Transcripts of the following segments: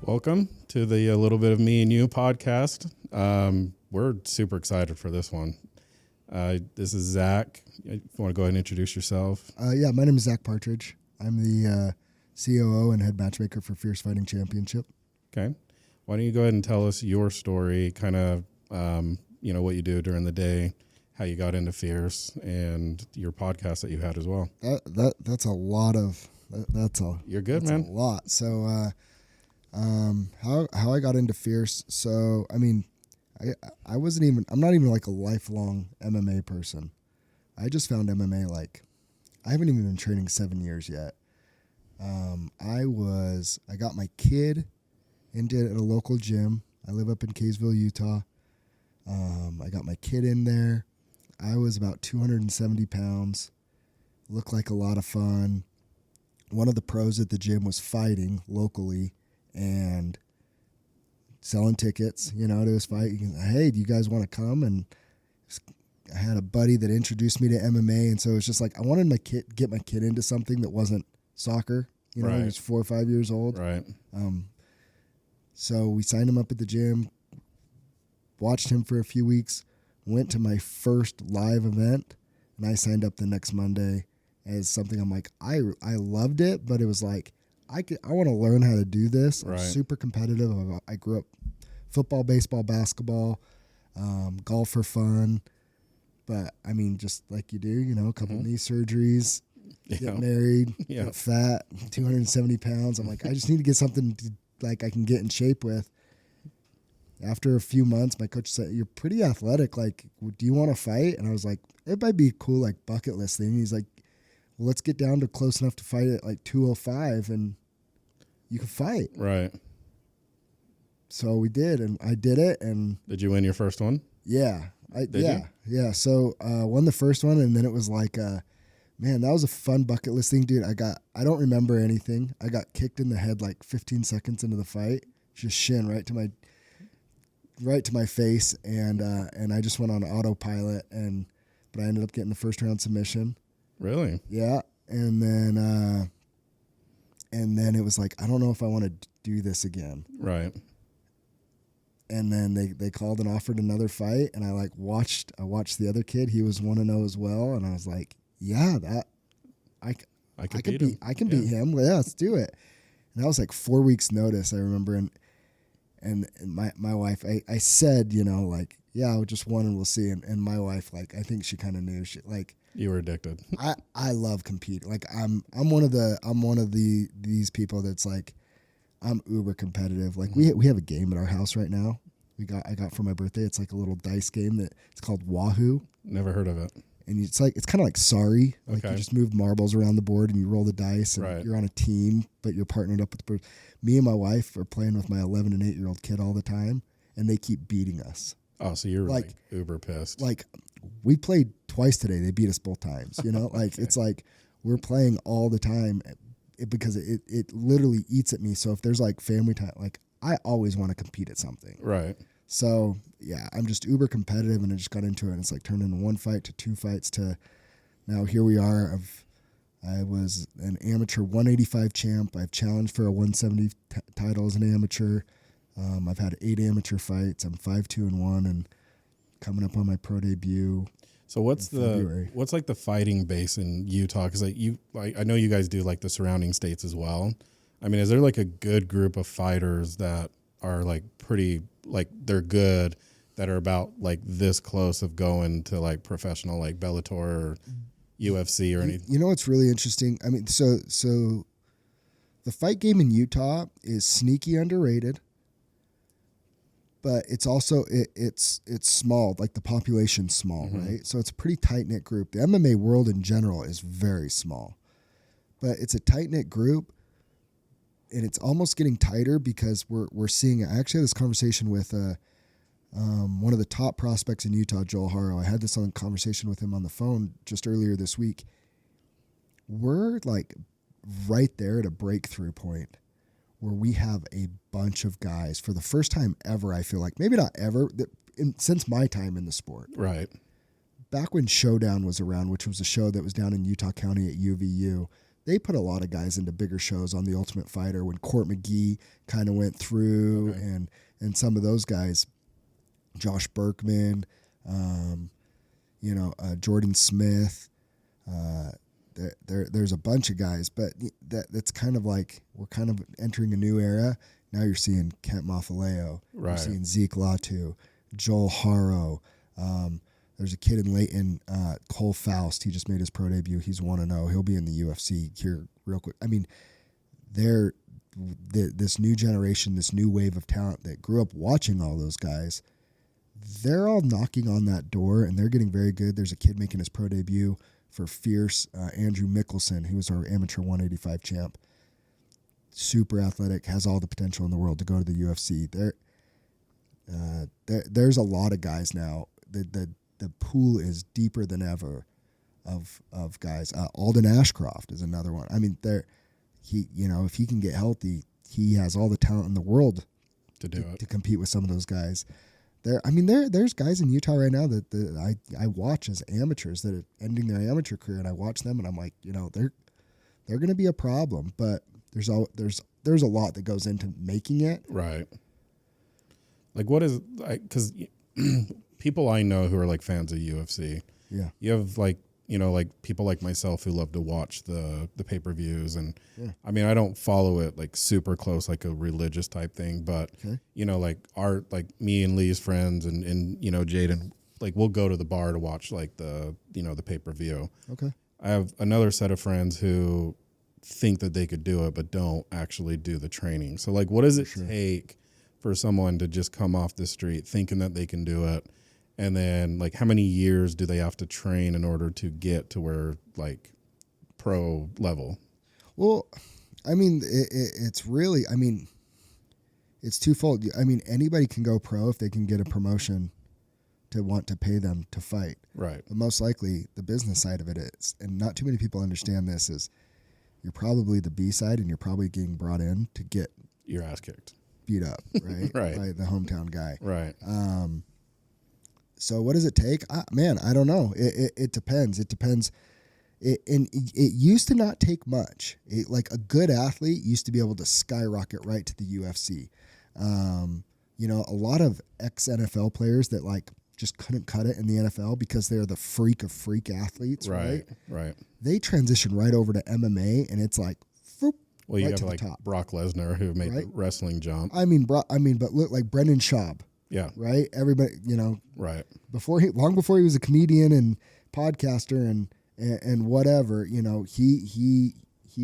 Welcome to the Little Bit of Me and You podcast. We're super excited for this one. This is Zack. You want to go ahead and introduce yourself? Yeah, my name is Zack Partridge. I'm the COO and head matchmaker for Fierce Fighting Championship. Okay. Why don't you go ahead and tell us your story, kind of, what you do during the day, how you got into Fierce, and your podcast that you had as well. That's a lot of that's a You're good, that's man. A lot. So, how I got into Fierce? So, I mean, I'm not even like a lifelong MMA person. I just found MMA I haven't even been training 7 years yet. I got my kid into it at a local gym. I live up in Kaysville, Utah. I got my kid in there. I was about 270 pounds. Looked like a lot of fun. One of the pros at the gym was fighting locally and selling tickets, to his fight. Hey, do you guys want to come? And I had a buddy that introduced me to MMA, and so it's just like I wanted get my kid into something that wasn't soccer. Right. He was 4 or 5 years old. Right. So we signed him up at the gym, watched him for a few weeks, went to my first live event, and I signed up the next Monday as something I'm like, I loved it, but it was like, I want to learn how to do this. Right. I'm super competitive. I grew up football, baseball, basketball, golf for fun. But, I mean, just like you do, a couple knee surgeries, get married, get fat, 270 pounds. I'm like, I just need to get something I can get in shape with. After a few months, my coach said, you're pretty athletic. Like, do you want to fight? And I was like, it might be a cool, bucket list thing. He's like, well, let's get down to close enough to fight at 205 and you can fight. Right. So we did, and I did it. And did you win your first one? Yeah. Did you? So won the first one, and then it was man, that was a fun bucket list thing, dude. I don't remember anything. I got kicked in the head 15 seconds into the fight, just shin right to my face, and I just went on autopilot, but I ended up getting the first round submission. Really? Yeah, and then it was I don't know if I want to do this again. Right. And then they called and offered another fight, and I watched the other kid. He was 1-0 as well, and I was like, yeah, I can beat him. Yeah, let's do it. And that was 4 weeks notice, I remember, and my wife, I said, yeah, I just won and we'll see. And my wife, I think she kind of knew. She you were addicted. I love competing. I'm one of these people that's I'm uber competitive. We have a game at our house right now. I got for my birthday. It's a little dice game that it's called Wahoo. Never heard of it. And it's kind of like Sorry. Okay. You just move marbles around the board and you roll the dice, and right. You're on a team, but you're partnered up with the person. Me and my wife are playing with my 11 and 8-year-old kid all the time, and they keep beating us. Oh, so you're uber pissed. We played twice today. They beat us both times. Okay. It's we're playing all the time because it literally eats at me. So if there's family time, I always want to compete at something. Right. So yeah, I'm just uber competitive, and I just got into it. And it's turned into one fight to two fights to now here we are. I was an amateur 185 champ. I've challenged for a 170 title as an amateur. I've had 8 amateur fights. I'm 5-2-1, and coming up on my pro debut. So what's the fighting base in Utah? Because I know you guys do the surrounding states as well. I mean, is there a good group of fighters that are pretty they're good, that are about this close of going to professional Bellator or UFC or anything? You know what's really interesting? I mean, so the fight game in Utah is sneaky underrated. But it's also it's small, the population's small, right? So it's a pretty tight-knit group. The MMA world in general is very small. But it's a tight-knit group, and it's almost getting tighter because we're seeing. I actually had this conversation with one of the top prospects in Utah, Joel Haro. I had this conversation with him on the phone just earlier this week. We're right there at a breakthrough point where we have a bunch of guys for the first time ever. I feel maybe not ever, since my time in the sport. Right. Back when Showdown was around, which was a show that was down in Utah County at UVU, they put a lot of guys into bigger shows on The Ultimate Fighter when Court McGee kind of went through, and some of those guys, Josh Berkman, Jordan Smith. There's a bunch of guys, but that's kind of like we're kind of entering a new era. Now you're seeing Kent Mafaleo, right. You're seeing Zeke Latu, Joel Haro. There's a kid in Leighton, Cole Faust. He just made his pro debut. He's 1-0. He'll be in the UFC here real quick. I mean, this new generation, this new wave of talent that grew up watching all those guys, they're all knocking on that door, and they're getting very good. There's a kid making his pro debut for Fierce, Andrew Mickelson, who was our amateur 185 champ. Super athletic, has all the potential in the world to go to the UFC. There's a lot of guys now. The pool is deeper than ever of guys. Alden Ashcroft is another one. I mean, if he can get healthy, he has all the talent in the world to compete with some of those guys. There's guys in Utah right now that I watch as amateurs that are ending their amateur career, and I watch them, and I'm like, they're going to be a problem, but there's a lot that goes into making it. Right. Like, what is, because people I know who are like fans of UFC. Yeah. You have like people like myself who love to watch the pay-per-views, and I mean, I don't follow it like super close, like a religious type thing, but like me and Lee's friends and Jaden, like we'll go to the bar to watch like the pay-per-view. Okay. I have another set of friends who think that they could do it, but don't actually do the training. So like, what does it take for someone to just come off the street thinking that they can do it? And then, like, how many years do they have to train in order to get to where, like, pro level? Well, I mean, it's really, I mean, it's twofold. I mean, anybody can go pro if they can get a promotion to want to pay them to fight. Right. But most likely, the business side of it is, and not too many people understand this, is you're probably the B side, and you're probably getting brought in to get your ass kicked, beat up, right? Right. By the hometown guy. Right. So what does it take? Man, I don't know. It depends. It depends. It used to not take much. Like a good athlete used to be able to skyrocket right to the UFC. A lot of ex-NFL players that like just couldn't cut it in the NFL because they're the freak of freak athletes, right? Right. They transition right over to MMA, and it's like, whoop, well, you right have to like the top. Brock Lesnar who made the wrestling jump. But look like Brendan Schaub. Yeah. Right. Everybody, right. Long before he was a comedian and podcaster and whatever, he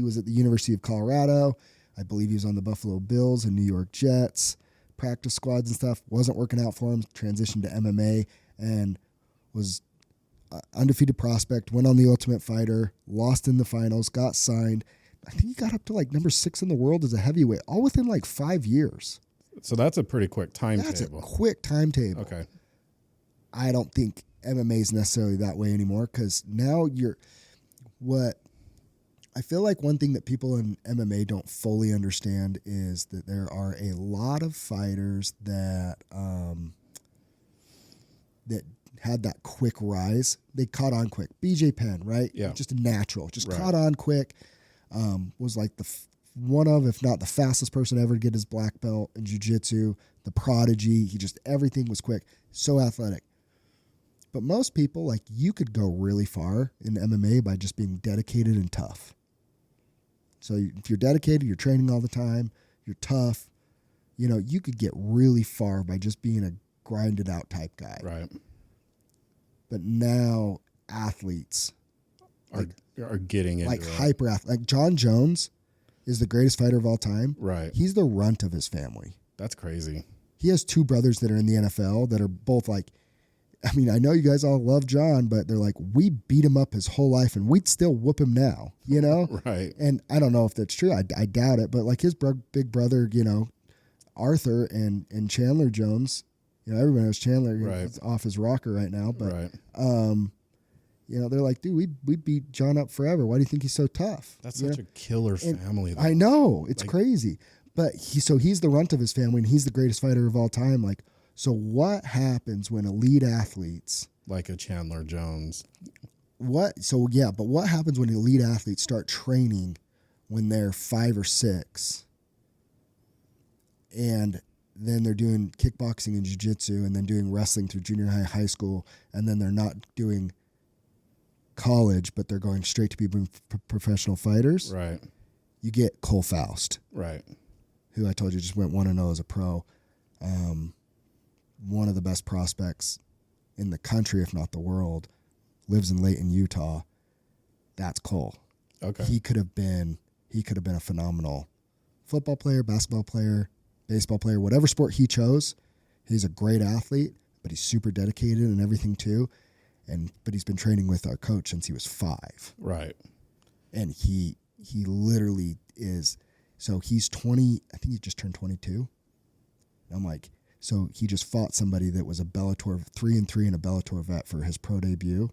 was at the University of Colorado. I believe he was on the Buffalo Bills and New York Jets, practice squads and stuff. Wasn't working out for him. Transitioned to MMA and was undefeated prospect. Went on The Ultimate Fighter. Lost in the finals. Got signed. I think he got up to like number 6 in the world as a heavyweight, all within like 5 years. So that's a pretty quick timetable. That's a quick timetable. Okay. I don't think MMA is necessarily that way anymore because now I feel like one thing that people in MMA don't fully understand is that there are a lot of fighters that had that quick rise. They caught on quick. BJ Penn, right? Yeah. Just a natural. Just caught on quick. Was like one of, if not the fastest person ever to get his black belt in jiu-jitsu, the prodigy. Everything was quick, so athletic. But most people, like, you could go really far in MMA by just being dedicated and tough. So if you're dedicated, you're training all the time, you're tough, you could get really far by just being a grinded out type guy. Right. But now athletes are getting into like hyper athletes. Like John Jones is the greatest fighter of all time. Right. He's the runt of his family. That's crazy. He has 2 brothers that are in the NFL that are both like, I mean, I know you guys all love John, but they're like, we beat him up his whole life and we'd still whoop him now, Right. And I don't know if that's true. I doubt it. But like his big brother, Arthur and Chandler Jones, everybody knows Chandler. He's off his rocker right now. But, they're like, dude, we beat John up forever. Why do you think he's so tough? That's such a killer family. Though. I know. It's crazy. But he's the runt of his family, and he's the greatest fighter of all time. Like, so what happens when elite athletes like a Chandler Jones, what happens when elite athletes start training when they're 5 or 6, and then they're doing kickboxing and jiu-jitsu and then doing wrestling through junior high school, and then they're not doing college, but they're going straight to being professional fighters. Right. You get Cole Faust. Right. Who I told you just went 1-0 as a pro. One of the best prospects in the country, if not the world, lives in Layton, Utah. That's Cole. Okay. He could have been a phenomenal football player, basketball player, baseball player, whatever sport he chose. He's a great athlete, but he's super dedicated and everything too. But he's been training with our coach since he was 5. Right. And he literally is. So he's 20. I think he just turned 22. And I'm like, so he just fought somebody that was a Bellator 3-3 and a Bellator vet for his pro debut.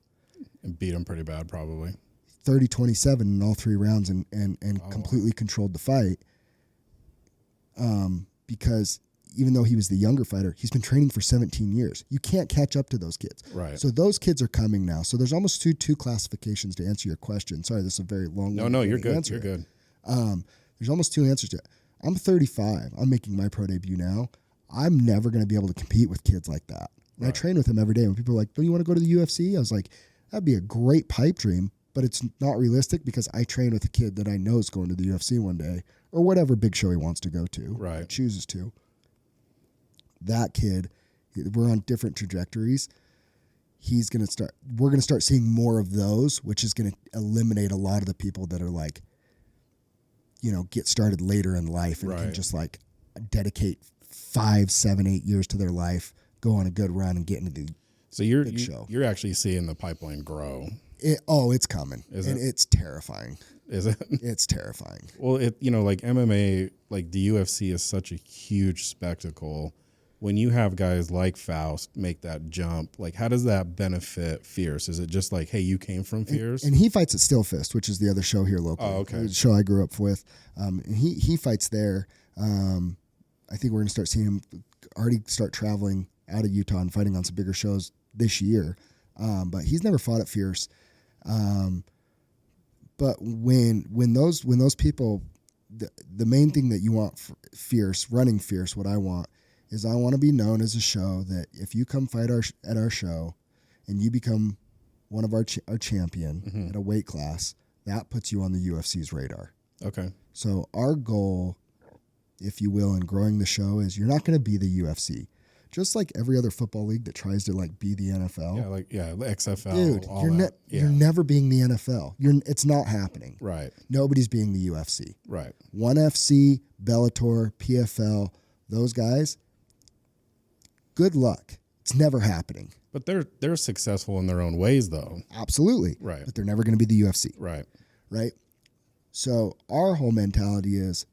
And beat him pretty bad, probably. 30-27 in all 3 rounds and completely controlled the fight. Because even though he was the younger fighter, he's been training for 17 years. You can't catch up to those kids. Right. So those kids are coming now. So there's almost two classifications to answer your question. Sorry, this is a very long one. No, you're good. Answer. You're good. There's almost 2 answers to it. I'm 35. I'm making my pro debut now. I'm never going to be able to compete with kids like that. And I train with them every day. When people are like, "Do you want to go to the UFC?" I was like, "That'd be a great pipe dream, but it's not realistic because I train with a kid that I know is going to the UFC one day or whatever big show he wants to go to, right? Chooses to." That kid, we're on different trajectories. We're going to start seeing more of those, which is going to eliminate a lot of the people that are like, get started later in life and can just like dedicate 5, 7, 8 years to their life, go on a good run and get into the big show. You're actually seeing the pipeline grow. It's coming. It's terrifying. Is it? It's terrifying. Well, like MMA, like the UFC is such a huge spectacle. When you have guys like Faust make that jump, like how does that benefit Fierce? Is it just like, hey, you came from Fierce? And he fights at Still Fist, which is the other show here locally. Oh, okay. The show I grew up with. And he fights there. I think we're going to start seeing him already start traveling out of Utah and fighting on some bigger shows this year. But he's never fought at Fierce. But when those people, the main thing that you want for Fierce, running Fierce, what I want is I want to be known as a show that if you come fight at our show and you become one of our champion at a weight class, that puts you on the UFC's radar. Okay. So our goal, if you will, in growing the show is you're not going to be the UFC. Just like every other football league that tries to like be the NFL. The XFL. Dude, you're never being the NFL. It's not happening. Right. Nobody's being the UFC. Right. ONE FC, Bellator, PFL, those guys, good luck. It's never happening. But they're successful in their own ways, though. Absolutely. Right. But they're never going to be the UFC. Right. Right? So our whole mentality is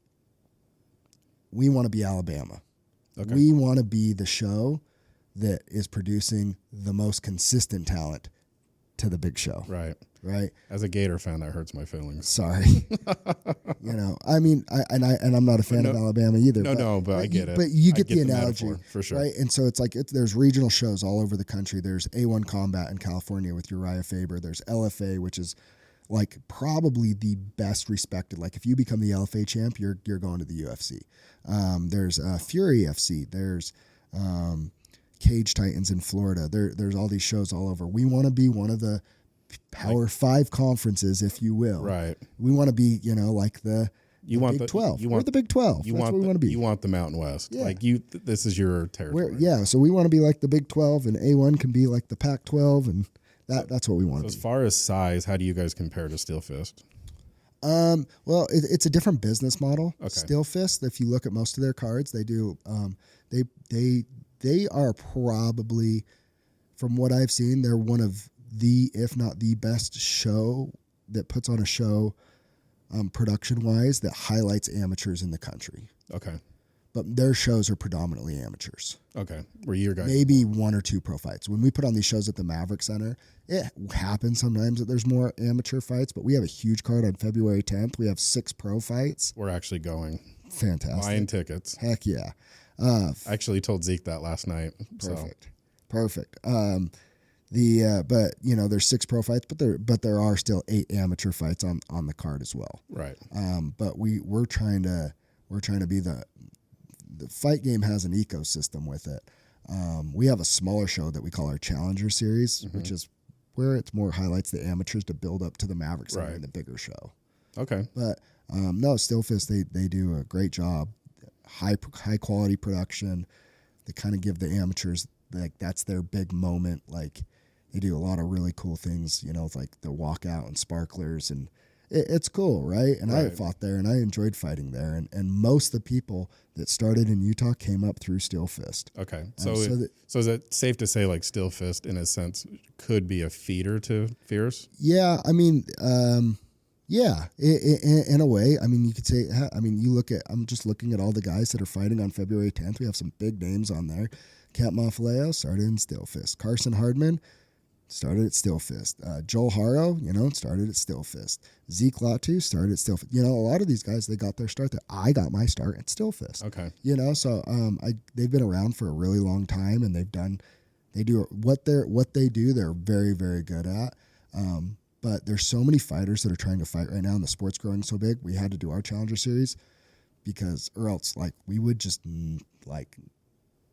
we want to be Alabama. Okay. We want to be the show that is producing the most consistent talent to the big show. Right. Right. As a Gator fan, that hurts my feelings. Sorry. I mean, I'm not a fan of Alabama either. But I get it. But you get the analogy. Metaphor, for sure. Right. And so it's like there's regional shows all over the country. There's A1 Combat in California with Uriah Faber. There's LFA, which is like probably the best respected. Like if you become the LFA champ, you're going to the UFC. There's Fury FC. There's Cage Titans in Florida. There's all these shows all over. We want to be one of the Power 5 conferences, if you will. Right. We want to be, like the Big 12. We're the Big 12. That's what we want to be. You want the Mountain West. Yeah. Like this is your territory. So we want to be like the Big 12, and A1 can be like the Pac-12, and that's what we want to be. As far as size, how do you guys compare to Steel Fist? Well, it's a different business model. Okay. Steel Fist, if you look at most of their cards, they do. They are probably, from what I've seen, they're one of the, if not the best show that puts on a show, production-wise, that highlights amateurs in the country. Okay. But their shows are predominantly amateurs. Okay. Were your guys maybe 1 or 2 pro fights? When we put on these shows at the Maverick Center, it happens sometimes that there's more amateur fights, but we have a huge card on February 10th. We have 6 pro fights. We're actually going. Fantastic. Buying tickets. Heck yeah. I actually told Zeke that last night. Perfect. But there's 6 pro fights, but there are still 8 amateur fights on the card as well. Right. But we're trying to be the fight game has an ecosystem with it. We have a smaller show that we call our Challenger Series, which is where it's more highlights the amateurs to build up to the Maverick Center and the bigger show. Okay. But no, Stillfist, they do a great job. High quality production. They kind of give the amateurs, like, that's their big moment. Like, they do a lot of really cool things, with like the walkout and sparklers, and it's cool, right? And I fought there, and I enjoyed fighting there. And most of the people that started in Utah came up through Stillfist. Okay. So is it safe to say, like, Stillfist, in a sense, could be a feeder to Fierce? Yeah, I mean, yeah, in a way. I mean, you could say, I'm just looking at all the guys that are fighting on February 10th. We have some big names on there. Camp Mafaleo started in Stillfist. Carson Hardman started at Stillfist. Joel Haro, started at Stillfist. Zeke Latu started at Stillfist. A lot of these guys, they got their start there. I got my start at Stillfist. Okay. So they've been around for a really long time, and they do what they do. They're very, very good at. But there's so many fighters that are trying to fight right now, and the sport's growing so big. We had to do our Challenger Series or else, like, we would just like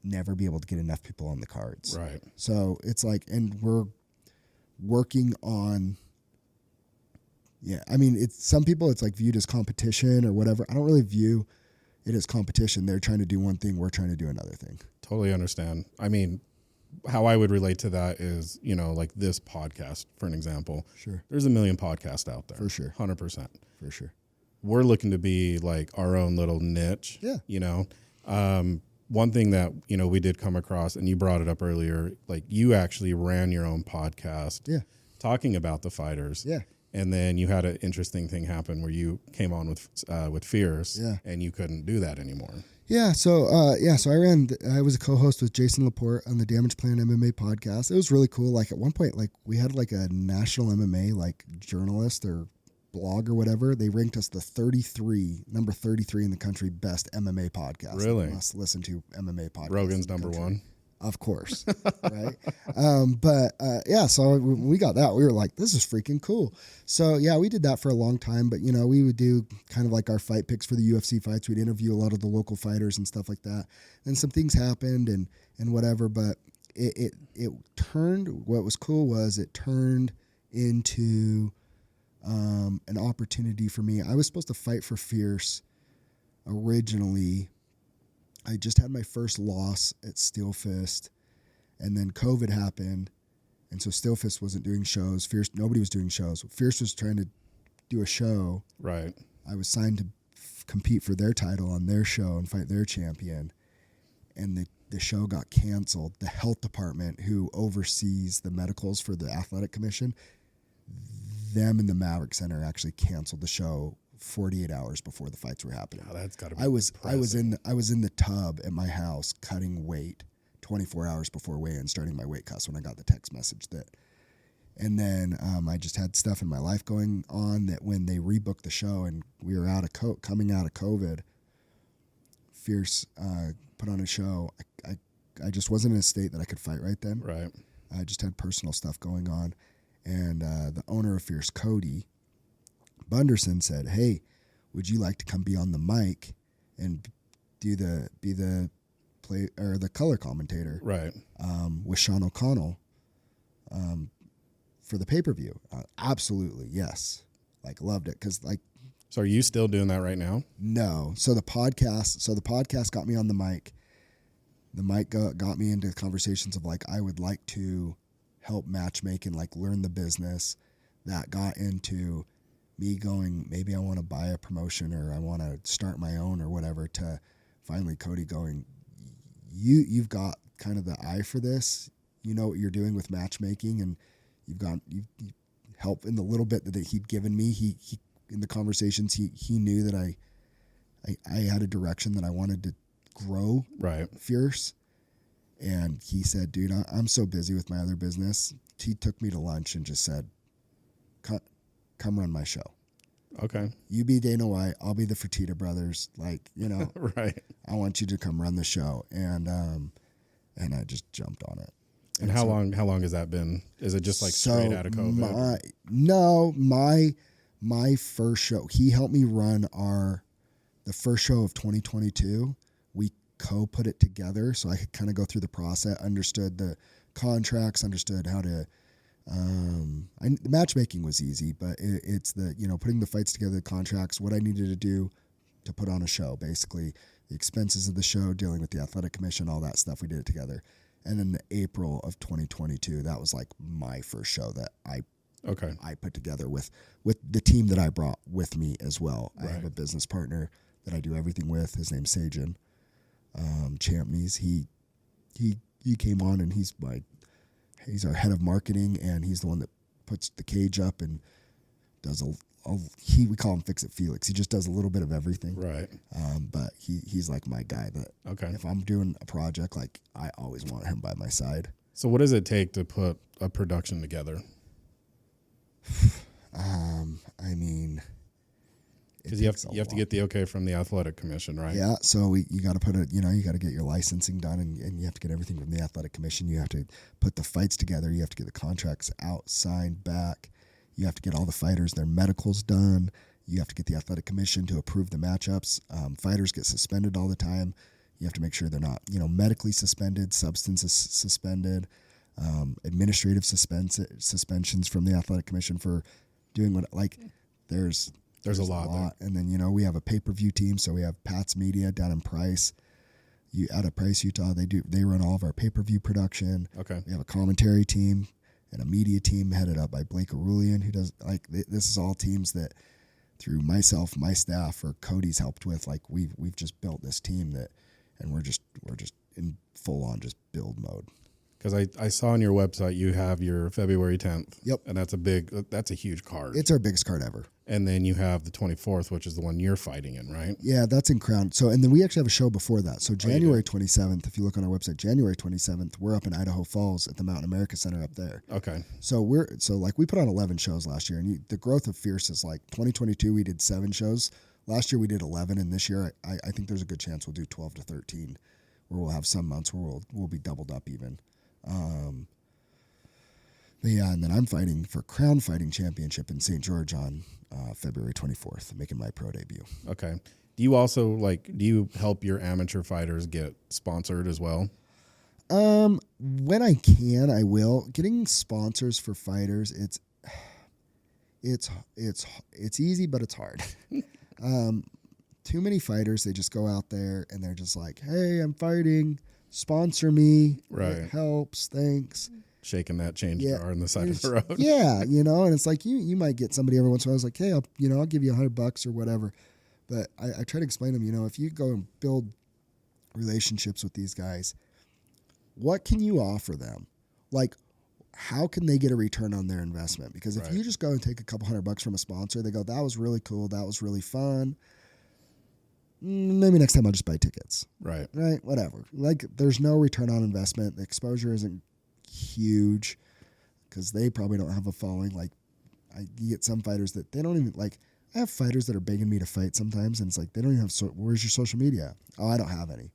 never be able to get enough people on the cards. Right. So it's like, and we're working on. Yeah, I mean, some people it's like viewed as competition or whatever. I don't really view it as competition. They're trying to do one thing, we're trying to do another thing. Totally understand. I mean, how I would relate to that is, like this podcast, for an example. Sure. There's a million podcasts out there. For sure. 100%. For sure. We're looking to be like our own little niche. Yeah. One thing that, we did come across, and you brought it up earlier, like, you actually ran your own podcast. Yeah. Talking about the fighters. Yeah. And then you had an interesting thing happen where you came on with Fierce. Yeah. And you couldn't do that anymore. Yeah, so I was a co-host with Jason Laporte on the Damage Plan MMA podcast. It was really cool. Like, at one point, like, we had like a national MMA like journalist or blog or whatever. They ranked us number 33 in the country, best MMA podcast. Really? Must listen to MMA podcast. Rogan's number one. Of course, right? So when we got that, we were like, this is freaking cool. So, yeah, we did that for a long time. But, we would do kind of like our fight picks for the UFC fights. We'd interview a lot of the local fighters and stuff like that. And some things happened and whatever. But it turned, what was cool was it turned into an opportunity for me. I was supposed to fight for Fierce originally. I just had my first loss at Stillfist, and then COVID happened, and so Stillfist wasn't doing shows. Fierce, nobody was doing shows. Fierce was trying to do a show. Right. I was signed to compete for their title on their show and fight their champion, and the show got canceled. The health department, who oversees the medicals for the athletic commission, them and the Maverick Center actually canceled the show 48 hours before the fights were happening. Oh, that's got to be I was in the tub at my house cutting weight 24 hours before weigh-in, starting my weight cuts when I got the text message that. And then I just had stuff in my life going on that when they rebooked the show and we were coming out of COVID, Fierce put on a show. I just wasn't in a state that I could fight right then. Right. I just had personal stuff going on. And the owner of Fierce, Cody Bunderson, said, "Hey, would you like to come be on the mic and be the play or the color commentator, right, with Sean O'Connell for the pay-per-view?" Absolutely, yes. Like, loved it because like. So are you still doing that right now? No. So the podcast got me on the mic. The mic got me into conversations of like I would like to help matchmake and like learn the business. That got into me going, maybe I want to buy a promotion or I want to start my own or whatever, to finally Cody going, you've got kind of the eye for this. You know what you're doing with matchmaking, and you help in the little bit that he'd given me. He in the conversations, he knew that I had a direction that I wanted to grow right. Fierce. And he said, dude, I'm so busy with my other business. He took me to lunch and just said, come run my show. Okay. You be Dana White, I'll be the Fertitta brothers. Like, right. I want you to come run the show. And I just jumped on it. And how long has that been? Is it just like straight out of COVID? My first show, he helped me run the first show of 2022. We put it together so I could kind of go through the process, understood the contracts, understood how to, the matchmaking was easy, but it's the, putting the fights together, the contracts, what I needed to do to put on a show, basically the expenses of the show, dealing with the athletic commission, all that stuff. We did it together. And then the April of 2022, that was like my first show that I put together with the team that I brought with me as well. Right. I have a business partner that I do everything with. His name's Sajan Champneys. He came on, and he's our head of marketing, and he's the one that puts the cage up and does we call him Fix It Felix. He just does a little bit of everything. Right. But he's like my guy that if I'm doing a project, like I always want him by my side. So what does it take to put a production together? I mean, because you have to get the okay from the athletic commission, right? Yeah. So you got to put you got to get your licensing done, and you have to get everything from the athletic commission. You have to put the fights together. You have to get the contracts out, signed, back. You have to get all the fighters, their medicals done. You have to get the athletic commission to approve the matchups. Fighters get suspended all the time. You have to make sure they're not, medically suspended, substances suspended, administrative suspensions from the athletic commission for doing there's a lot. And then, we have a pay-per-view team. So we have Pat's Media down in Price. Out of Price, Utah, they run all of our pay-per-view production. Okay. We have a commentary team and a media team headed up by Blake Arulian, who does this is all teams that through myself, my staff, or Cody's helped with. We've just built this team and we're just in full on just build mode. Because I saw on your website you have your February 10th. Yep. And that's a huge card. It's our biggest card ever. And then you have the 24th, which is the one you're fighting in, right? Yeah, that's in Crown. So, and then we actually have a show before that. So January 27th, if you look on our website, January 27th, we're up in Idaho Falls at the Mountain America Center up there. Okay. So we put on 11 shows last year, and the growth of Fierce is 2022, we did 7 shows. Last year we did 11, and this year I think there's a good chance we'll do 12 to 13, where we'll have some months where we'll be doubled up even. But yeah, and then I'm fighting for Crown Fighting Championship in St. George on February 24th, making my pro debut. Okay. Do you also do you help your amateur fighters get sponsored as well? When I can, I will. Getting sponsors for fighters, it's easy, but it's hard. Too many fighters, they just go out there and they're just like, "Hey, I'm fighting. Sponsor me. Right. It helps. Thanks." Shaking that change jar on the side of the road. Yeah, and it's like you might get somebody every once in a while. It's like, "Hey, I'll give you $100 or whatever." But I try to explain to them, if you go and build relationships with these guys, what can you offer them? How can they get a return on their investment? Because if you just go and take a couple $100 from a sponsor, they go, "That was really cool. That was really fun. Maybe next time I'll just buy tickets." Right. Right. Whatever. There's no return on investment. The exposure isn't huge because they probably don't have a following. You get some fighters that they don't even I have fighters that are begging me to fight sometimes, and it's they don't even have. Where's your social media? Oh, I don't have any.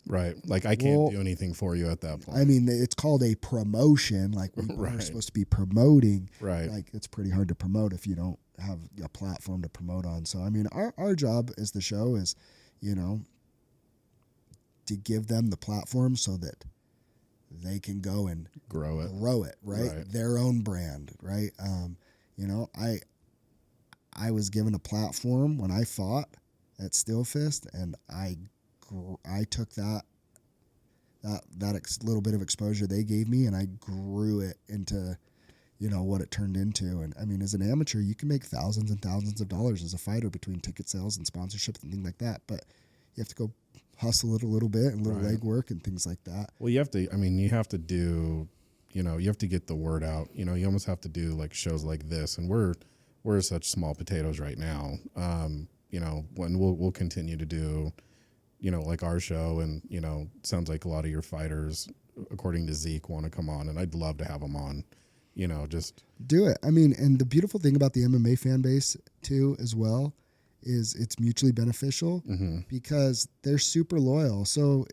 Right. I can't do anything for you at that point. I mean, it's called a promotion. We're supposed to be promoting. Right. It's pretty hard to promote if you don't have a platform to promote on. So, I mean, our job as the show is, to give them the platform so that they can go and grow it, right? Their own brand, right? I was given a platform when I fought at Steel Fist, and I took that little bit of exposure they gave me, and I grew it into, what it turned into. And I mean, as an amateur, you can make thousands and thousands of dollars as a fighter between ticket sales and sponsorships and things like that. But you have to go hustle it a little bit and little leg work and things like that. Well, you have to do, you have to get the word out. You almost have to do shows like this, and we're such small potatoes right now. When we'll continue to do, our show, and sounds like a lot of your fighters, according to Zeke, want to come on, and I'd love to have them on. Just do it. I mean, and the beautiful thing about the MMA fan base too, as well, is it's mutually beneficial because they're super loyal. So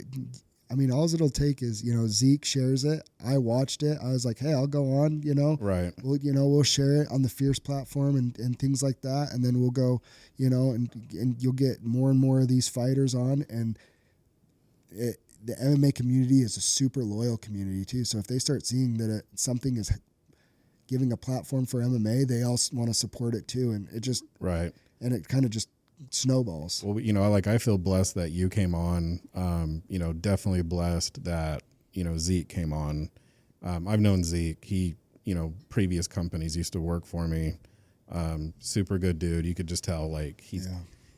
I mean, all it'll take is, Zeke shares it. I watched it. I was like, hey, I'll go on, Right. We'll share it on the Fierce platform and things like that. And then we'll go, and you'll get more and more of these fighters on. And the MMA community is a super loyal community too. So if they start seeing that something is giving a platform for MMA, they all want to support it too. And it just, right. And it kind of just snowballs. Well, I feel blessed that you came on. Definitely blessed that Zeke came on. I've known Zeke. He previous companies used to work for me. Super good dude. You could just tell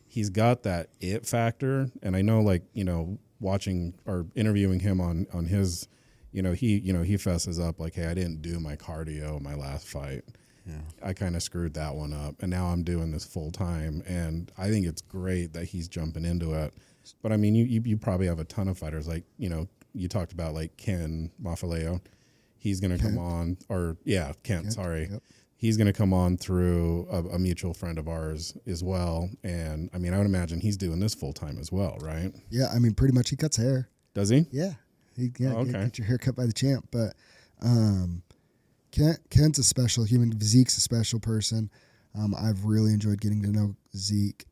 he's got that it factor. And I know watching or interviewing him on his, he fesses up like, hey, I didn't do my cardio my last fight. Yeah. I kind of screwed that one up, and now I'm doing this full time, and I think it's great that he's jumping into it. But I mean, you probably have a ton of fighters you talked about Ken Mafaleo. He's going to come on, Kent. Sorry, yep. He's going to come on through a mutual friend of ours as well, and I mean, I would imagine he's doing this full time as well, right? Yeah, I mean, pretty much he cuts hair. Does he? Yeah, okay. Get your hair cut by the champ, but. Kent's a special human. Zeke's a special person. I've really enjoyed getting to know Zeke.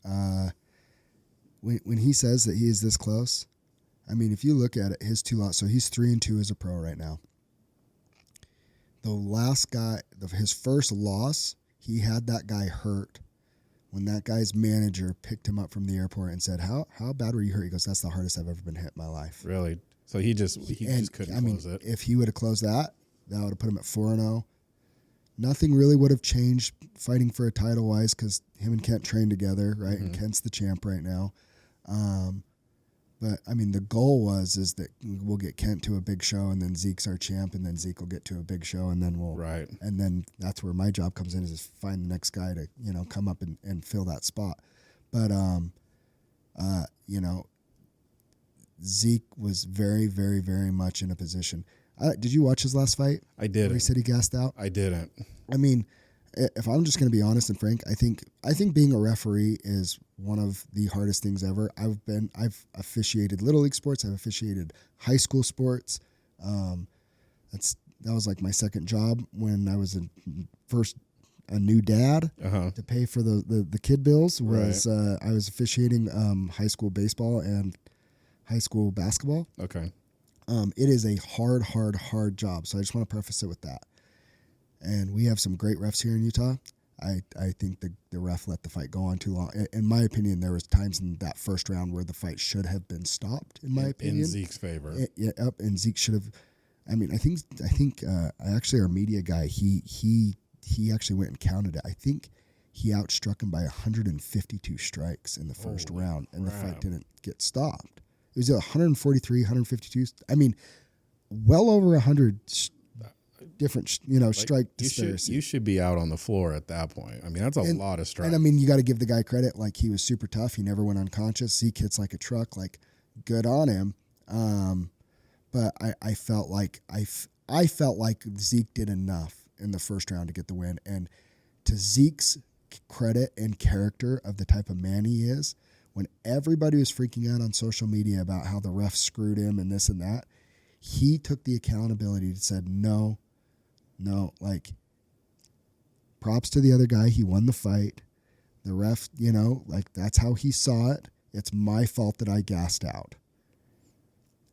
When he says that he is this close, I mean, if you look at it, his 2 loss, so he's 3-2 as a pro right now. The last guy, his first loss, he had that guy hurt when that guy's manager picked him up from the airport and said, how bad were you hurt? He goes, that's the hardest I've ever been hit in my life. Really? So he just couldn't close it. If he would have closed that would have put him at 4-0. Nothing really would have changed fighting for a title wise because him and Kent train together, right? Mm-hmm. And Kent's the champ right now. But I mean, the goal is that we'll get Kent to a big show, and then Zeke's our champ, and then Zeke will get to a big show, and then and then that's where my job comes in is find the next guy to come up and fill that spot. But Zeke was very, very, very much in a position. Did you watch his last fight? I didn't. Where he said he gassed out? I didn't. I mean, if I'm just going to be honest and frank, I think being a referee is one of the hardest things ever. I've officiated Little League sports. I've officiated high school sports. That was like my second job when I was a new dad to pay for the kid bills. Was right. I was officiating high school baseball and high school basketball. Okay. It is a hard job. So I just want to preface it with that. And we have some great refs here in Utah. I think the ref let the fight go on too long. In my opinion, there was times in that first round where the fight should have been stopped, in my opinion. In Zeke's favor. And Zeke should have. I mean, I think actually our media guy, he actually went and counted it. I think he outstruck him by 152 strikes in the first round, and the fight didn't get stopped. It was 143, 152. I mean, well over 100 different, strike disparity. You should be out on the floor at that point. I mean, that's a lot of strikes. And I mean, you got to give the guy credit. Like, he was super tough. He never went unconscious. Zeke hits like a truck. Like, good on him. But I felt like Zeke did enough in the first round to get the win. And to Zeke's credit and character of the type of man he is, when everybody was freaking out on social media about how the ref screwed him and this and that, he took the accountability and said, no, like, props to the other guy. He won the fight. The ref, that's how he saw it. It's my fault that I gassed out.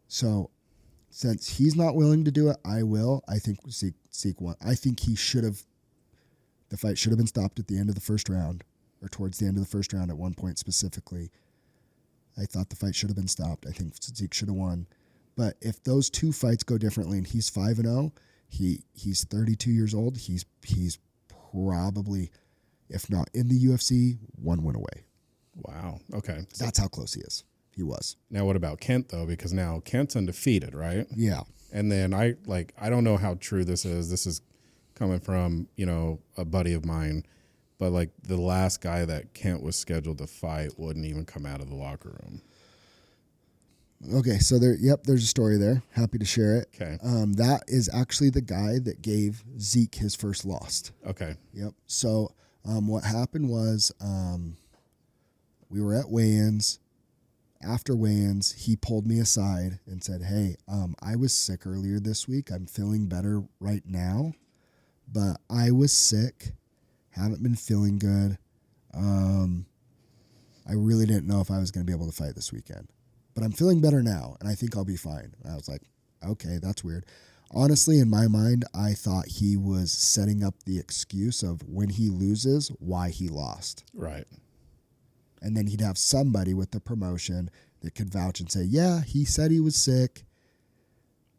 So since he's not willing to do it, I will. I think Zeke won. I think the fight should have been stopped at the end of the first round, or towards the end of the first round at one point specifically. I thought the fight should have been stopped. I think Zeke should have won. But if those two fights go differently and he's 5-0, he's 32 years old, he's probably, if not in the UFC, one win away. Wow. Okay. That's how close he is. He was. Now what about Kent though? Because now Kent's undefeated, right? Yeah. And then I don't know how true this is. This is coming from, a buddy of mine. But, like, the last guy that Kent was scheduled to fight wouldn't even come out of the locker room. Okay, so there's a story there. Happy to share it. Okay. That is actually the guy that gave Zeke his first loss. Okay. Yep. So what happened was we were at weigh-ins after weigh-ins, he pulled me aside and said, hey, I was sick earlier this week. I'm feeling better right now, but I was sick. Haven't been feeling good. I really didn't know if I was going to be able to fight this weekend, but I'm feeling better now, and I think I'll be fine. And I was like, okay, that's weird. Honestly, in my mind, I thought he was setting up the excuse of when he loses, why he lost. Right. And then he'd have somebody with the promotion that could vouch and say, yeah, he said he was sick,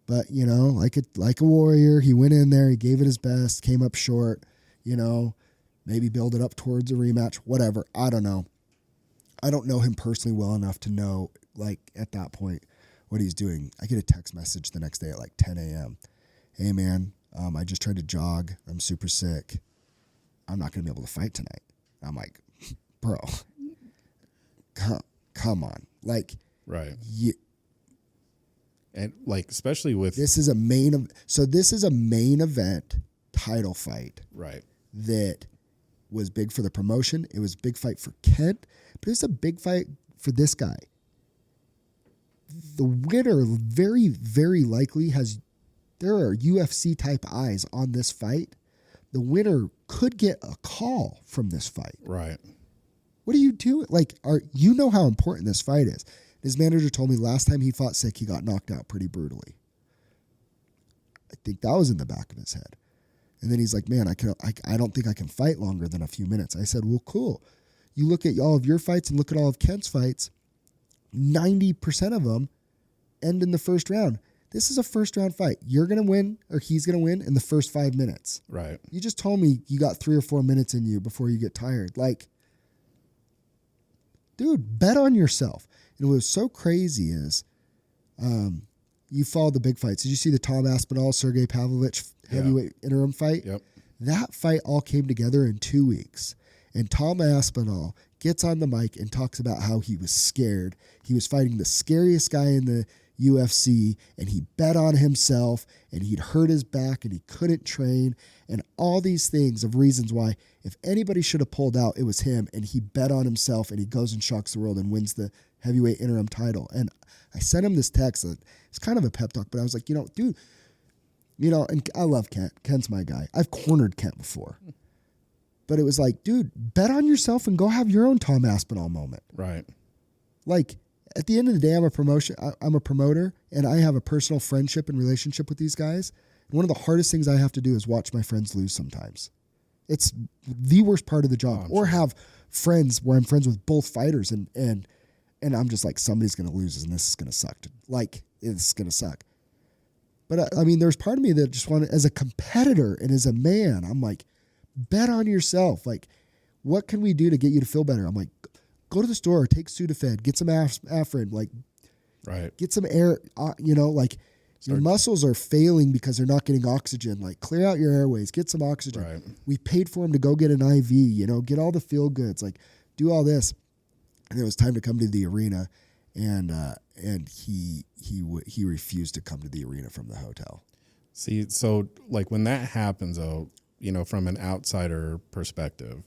but, you know, like a warrior, he went in there, he gave it his best, came up short, you know, maybe build it up towards a rematch, whatever. I don't know. I don't know him personally well enough to know, like, at that point, what he's doing. I get a text message the next day at like 10 a.m. Hey, man, I just tried to jog. I'm super sick. I'm not going to be able to fight tonight. I'm like, bro, come on. Like, right. And like, especially with this is a main event title fight. Right. That was big for the promotion. It was a big fight for Kent, but it's a big fight for this guy. The winner very, very likely there are UFC type eyes on this fight. The winner could get a call from this fight. Right. What are you doing? Like, you know how important this fight is. His manager told me last time he fought sick, he got knocked out pretty brutally. I think that was in the back of his head. And then he's like, man, I don't think I can fight longer than a few minutes. I said, well, cool. You look at all of your fights and look at all of Kent's fights, 90% of them end in the first round. This is a first round fight. You're going to win, or he's going to win in the first 5 minutes. Right. You just told me you got 3 or 4 minutes in you before you get tired. Like, dude, bet on yourself. And what was so crazy is you followed the big fights. Did you see the Tom Aspinall, Sergey Pavlovich heavyweight interim fight? Yep. That fight all came together in 2 weeks. And Tom Aspinall gets on the mic and talks about how he was scared. He was fighting the scariest guy in the UFC, and he bet on himself, and he'd hurt his back, and he couldn't train, and all these things of reasons why if anybody should have pulled out, it was him, and he bet on himself, and he goes and shocks the world and wins the heavyweight interim title. And I sent him this text. It's kind of a pep talk, but I was like, dude, and I love Kent. Kent's my guy. I've cornered Kent before. But it was like, dude, bet on yourself and go have your own Tom Aspinall moment. Right. Like, at the end of the day, I'm a promoter, and I have a personal friendship and relationship with these guys. And one of the hardest things I have to do is watch my friends lose sometimes. It's the worst part of the job. Or have friends where I'm friends with both fighters, and I'm just like, somebody's going to lose, and this is going to suck. It's going to suck. But, there's part of me that just wanted, as a competitor and as a man, I'm like, bet on yourself. Like, what can we do to get you to feel better? I'm like, go to the store, take Sudafed, get some Afrin, like, right, get some air. Your muscles are failing because they're not getting oxygen. Like, clear out your airways, get some oxygen. Right. We paid for him to go get an IV. Get all the feel goods, like, do all this. And it was time to come to the arena, and he refused to come to the arena from the hotel. See, so like when that happens, though, from an outsider perspective,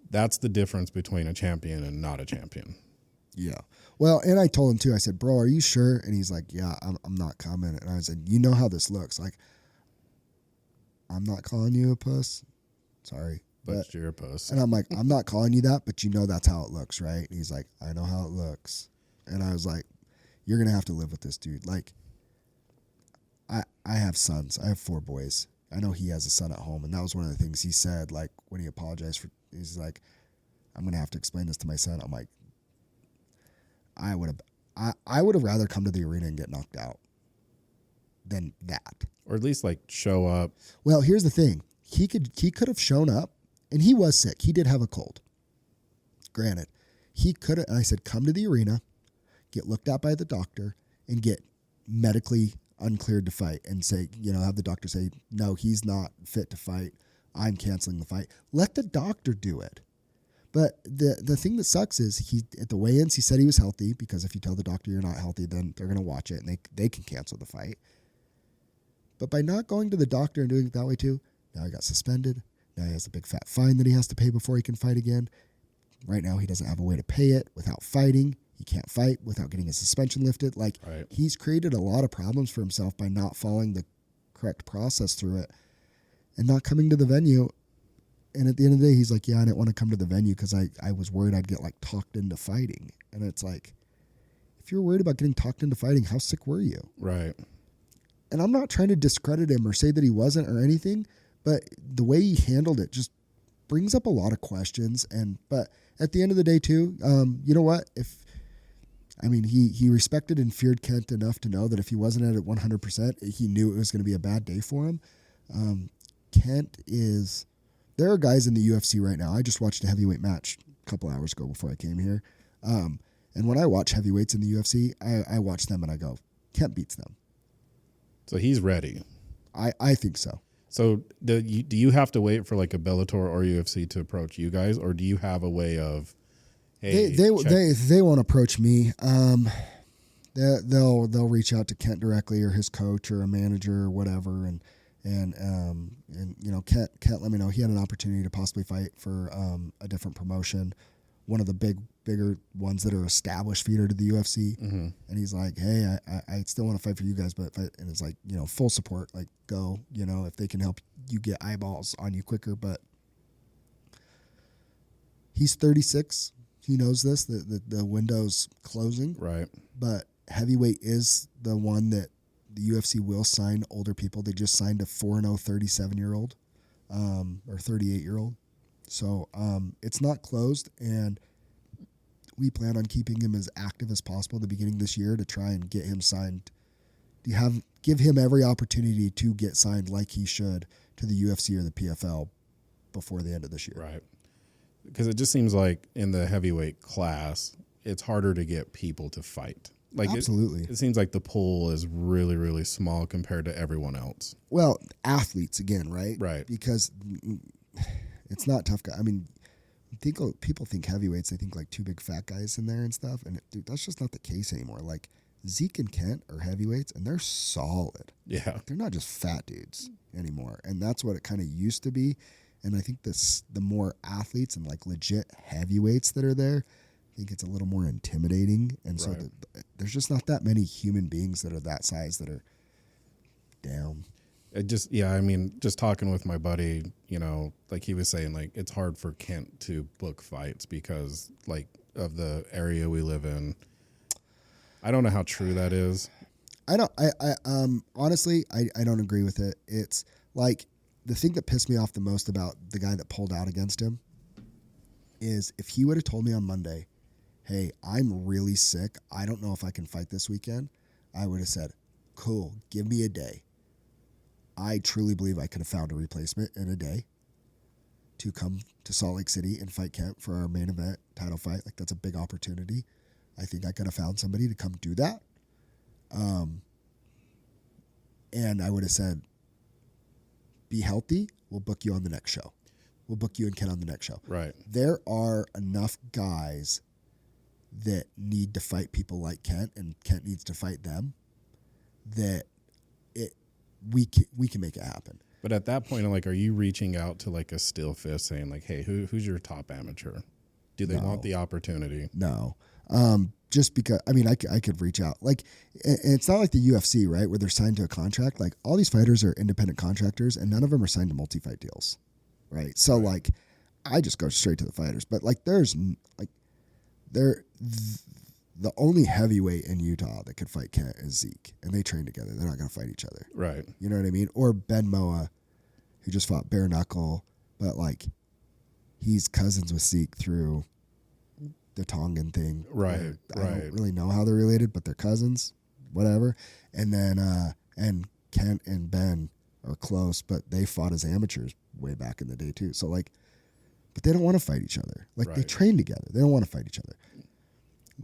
that's the difference between a champion and not a champion. Yeah. Well, and I told him too, I said, bro, are you sure? And he's like, yeah, I'm not coming. And I said, you know how this looks. Like, I'm not calling you a puss. Sorry. But you're a puss. And I'm like, I'm not calling you that, but that's how it looks, right? And he's like, I know how it looks. And I was like, you're going to have to live with this, dude. Like, I have sons. I have 4 boys. I know he has a son at home. And that was one of the things he said, like, when he apologized he's like, I'm going to have to explain this to my son. I'm like, I would have rather come to the arena and get knocked out than that. Or at least like show up. Well, here's the thing. He could have shown up, and he was sick. He did have a cold. Granted, he could have, and I said, come to the arena, get looked at by the doctor, and get medically uncleared to fight, and say, have the doctor say, no, he's not fit to fight. I'm canceling the fight. Let the doctor do it. But the thing that sucks is at the weigh-ins, he said he was healthy, because if you tell the doctor you're not healthy, then they're going to watch it, and they can cancel the fight. But by not going to the doctor and doing it that way too, now he got suspended. Now he has a big fat fine that he has to pay before he can fight again. Right now he doesn't have a way to pay it without fighting. He can't fight without getting his suspension lifted. Like, he's created a lot of problems for himself by not following the correct process through it and not coming to the venue. And at the end of the day, he's like, yeah, I didn't want to come to the venue because I was worried I'd get, like, talked into fighting. And it's like, if you're worried about getting talked into fighting, how sick were you? Right. And I'm not trying to discredit him or say that he wasn't or anything, but the way he handled it just brings up a lot of questions. But at the end of the day, too, you know what? He respected and feared Kent enough to know that if he wasn't at it 100%, he knew it was going to be a bad day for him. There are guys in the UFC right now. I just watched a heavyweight match a couple hours ago before I came here. And when I watch heavyweights in the UFC, I watch them and I go, Kent beats them. So he's ready. I think so. So do you have to wait for like a Bellator or UFC to approach you guys, or do you have a way of, hey, they won't approach me. They'll reach out to Kent directly or his coach or a manager or whatever, and you know, Kent let me know he had an opportunity to possibly fight for a different promotion, one of the bigger ones that are established feeder to the UFC. Mm-hmm. And he's like, hey, I still want to fight for you guys, but and it's like, you know, full support, like, go, you know, if they can help you get eyeballs on you quicker. But he's 36. He knows this, the window's closing. Right. But heavyweight is the one that the UFC will sign older people. They just signed a 4-0 37-year-old or 38-year-old. So it's not closed, and we plan on keeping him as active as possible at the beginning of this year to try and get him signed. Give him every opportunity to get signed like he should to the UFC or the PFL before the end of this year. Right. Because it just seems like in the heavyweight class, it's harder to get people to fight. Like absolutely. It seems like the pool is really, really small compared to everyone else. Well, athletes again, right? Right. Because it's not tough guy. I mean, people think heavyweights, they think like two big fat guys in there and stuff. And dude, that's just not the case anymore. Like Zeke and Kent are heavyweights and they're solid. Yeah. They're not just fat dudes anymore. And that's what it kind of used to be. And I think the more athletes and like legit heavyweights that are there, I think it's a little more intimidating. And so there's just not that many human beings that are that size that are down. Just talking with my buddy, you know, like he was saying, like it's hard for Kent to book fights because like of the area we live in. I don't know how true that is. Honestly, I don't agree with it. It's like the thing that pissed me off the most about the guy that pulled out against him is if he would have told me on Monday, hey, I'm really sick, I don't know if I can fight this weekend, I would have said, cool, give me a day. I truly believe I could have found a replacement in a day to come to Salt Lake City and fight Kent for our main event title fight. Like, that's a big opportunity. I think I could have found somebody to come do that. And I would have said, be healthy, we'll book you on the next show. We'll book you and Kent on the next show. Right. There are enough guys that need to fight people like Kent, and Kent needs to fight them, that we can make it happen. But at that point, like, are you reaching out to like a still fist saying like, hey, who's your top amateur? Do they want the opportunity? No. Just because, I mean, I could reach out. Like, it's not like the UFC, right, where they're signed to a contract. Like, all these fighters are independent contractors, and none of them are signed to multi-fight deals, right? So, like, I just go straight to the fighters. But, like, the only heavyweight in Utah that could fight Kent is Zeke, and they train together. They're not going to fight each other. Right. You know what I mean? Or Ben Moa, who just fought bare knuckle, but, like, he's cousins with Zeke through the Tongan thing. Right. I don't really know how they're related, but they're cousins, whatever. And then and Kent and Ben are close, but they fought as amateurs way back in the day too. So like, but they don't want to fight each other. Like they train together. They don't want to fight each other.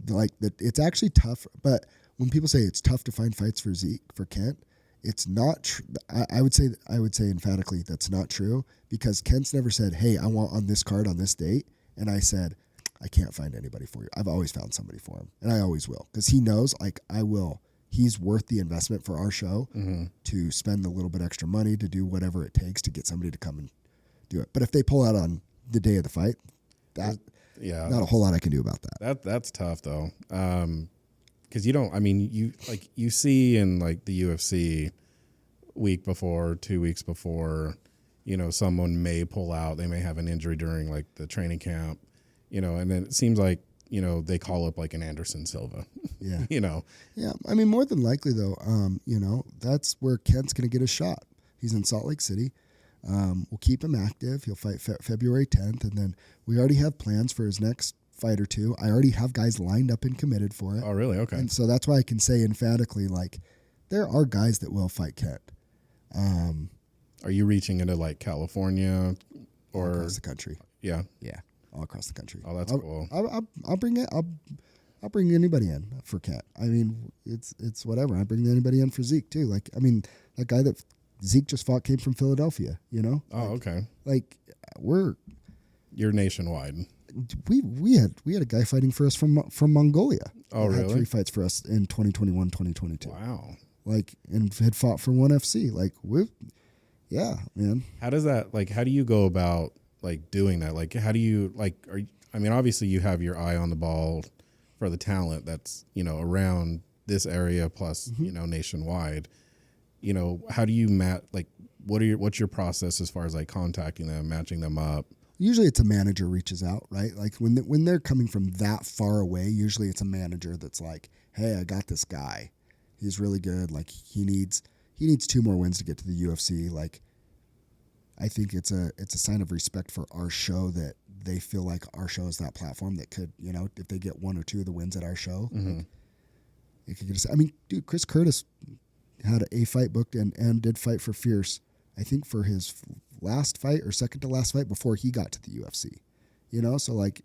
Like it's actually tough. But when people say it's tough to find fights for Kent, it's not true. I would say emphatically that's not true, because Kent's never said, hey, I want on this card on this date. And I said, I can't find anybody for you. I've always found somebody for him, and I always will, because he knows, like, I will. He's worth the investment for our show to spend a little bit extra money to do whatever it takes to get somebody to come and do it. But if they pull out on the day of the fight, Yeah. Not a whole lot I can do about that. That's tough though. Because you see in like the UFC week before, 2 weeks before, someone may pull out, they may have an injury during like the training camp, and then it seems like, they call up like an Anderson Silva. Yeah. Yeah. I mean, more than likely though, that's where Kent's going to get a shot. He's in Salt Lake City. We'll keep him active. He'll fight February 10th. And then we already have plans for his next fight or two. I already have guys lined up and committed for it. Oh, really? Okay. And so that's why I can say emphatically, like, there are guys that will fight Kent. Are you reaching into like California or all across the country? Yeah. Yeah. All across the country. Oh, that's cool. I'll bring it. I'll bring anybody in for Kent. I mean, it's whatever. I bring anybody in for Zeke too. Like, I mean, that guy that Zeke just fought came from Philadelphia, Oh, okay. Like, you're nationwide. We had a guy fighting for us from Mongolia. Oh, really? Had 3 fights for us in 2021, 2022. Wow. Like, and had fought for ONE FC. Like, yeah, man. How does that, like, how do you go about like doing that? Like, how do you obviously you have your eye on the ball for the talent that's, around this area plus, nationwide. How do you what's your process as far as like contacting them, matching them up? Usually it's a manager reaches out, right? Like when they're coming from that far away, usually it's a manager that's like, hey, I got this guy. He's really good. Like he needs 2 more wins to get to the UFC. Like, I think it's a sign of respect for our show that they feel like our show is that platform that could, if they get 1 or 2 of the wins at our show, like, it could get us. I mean, dude, Chris Curtis had a fight booked and did fight for Fierce, I think for his last fight or second to last fight before he got to the UFC. So like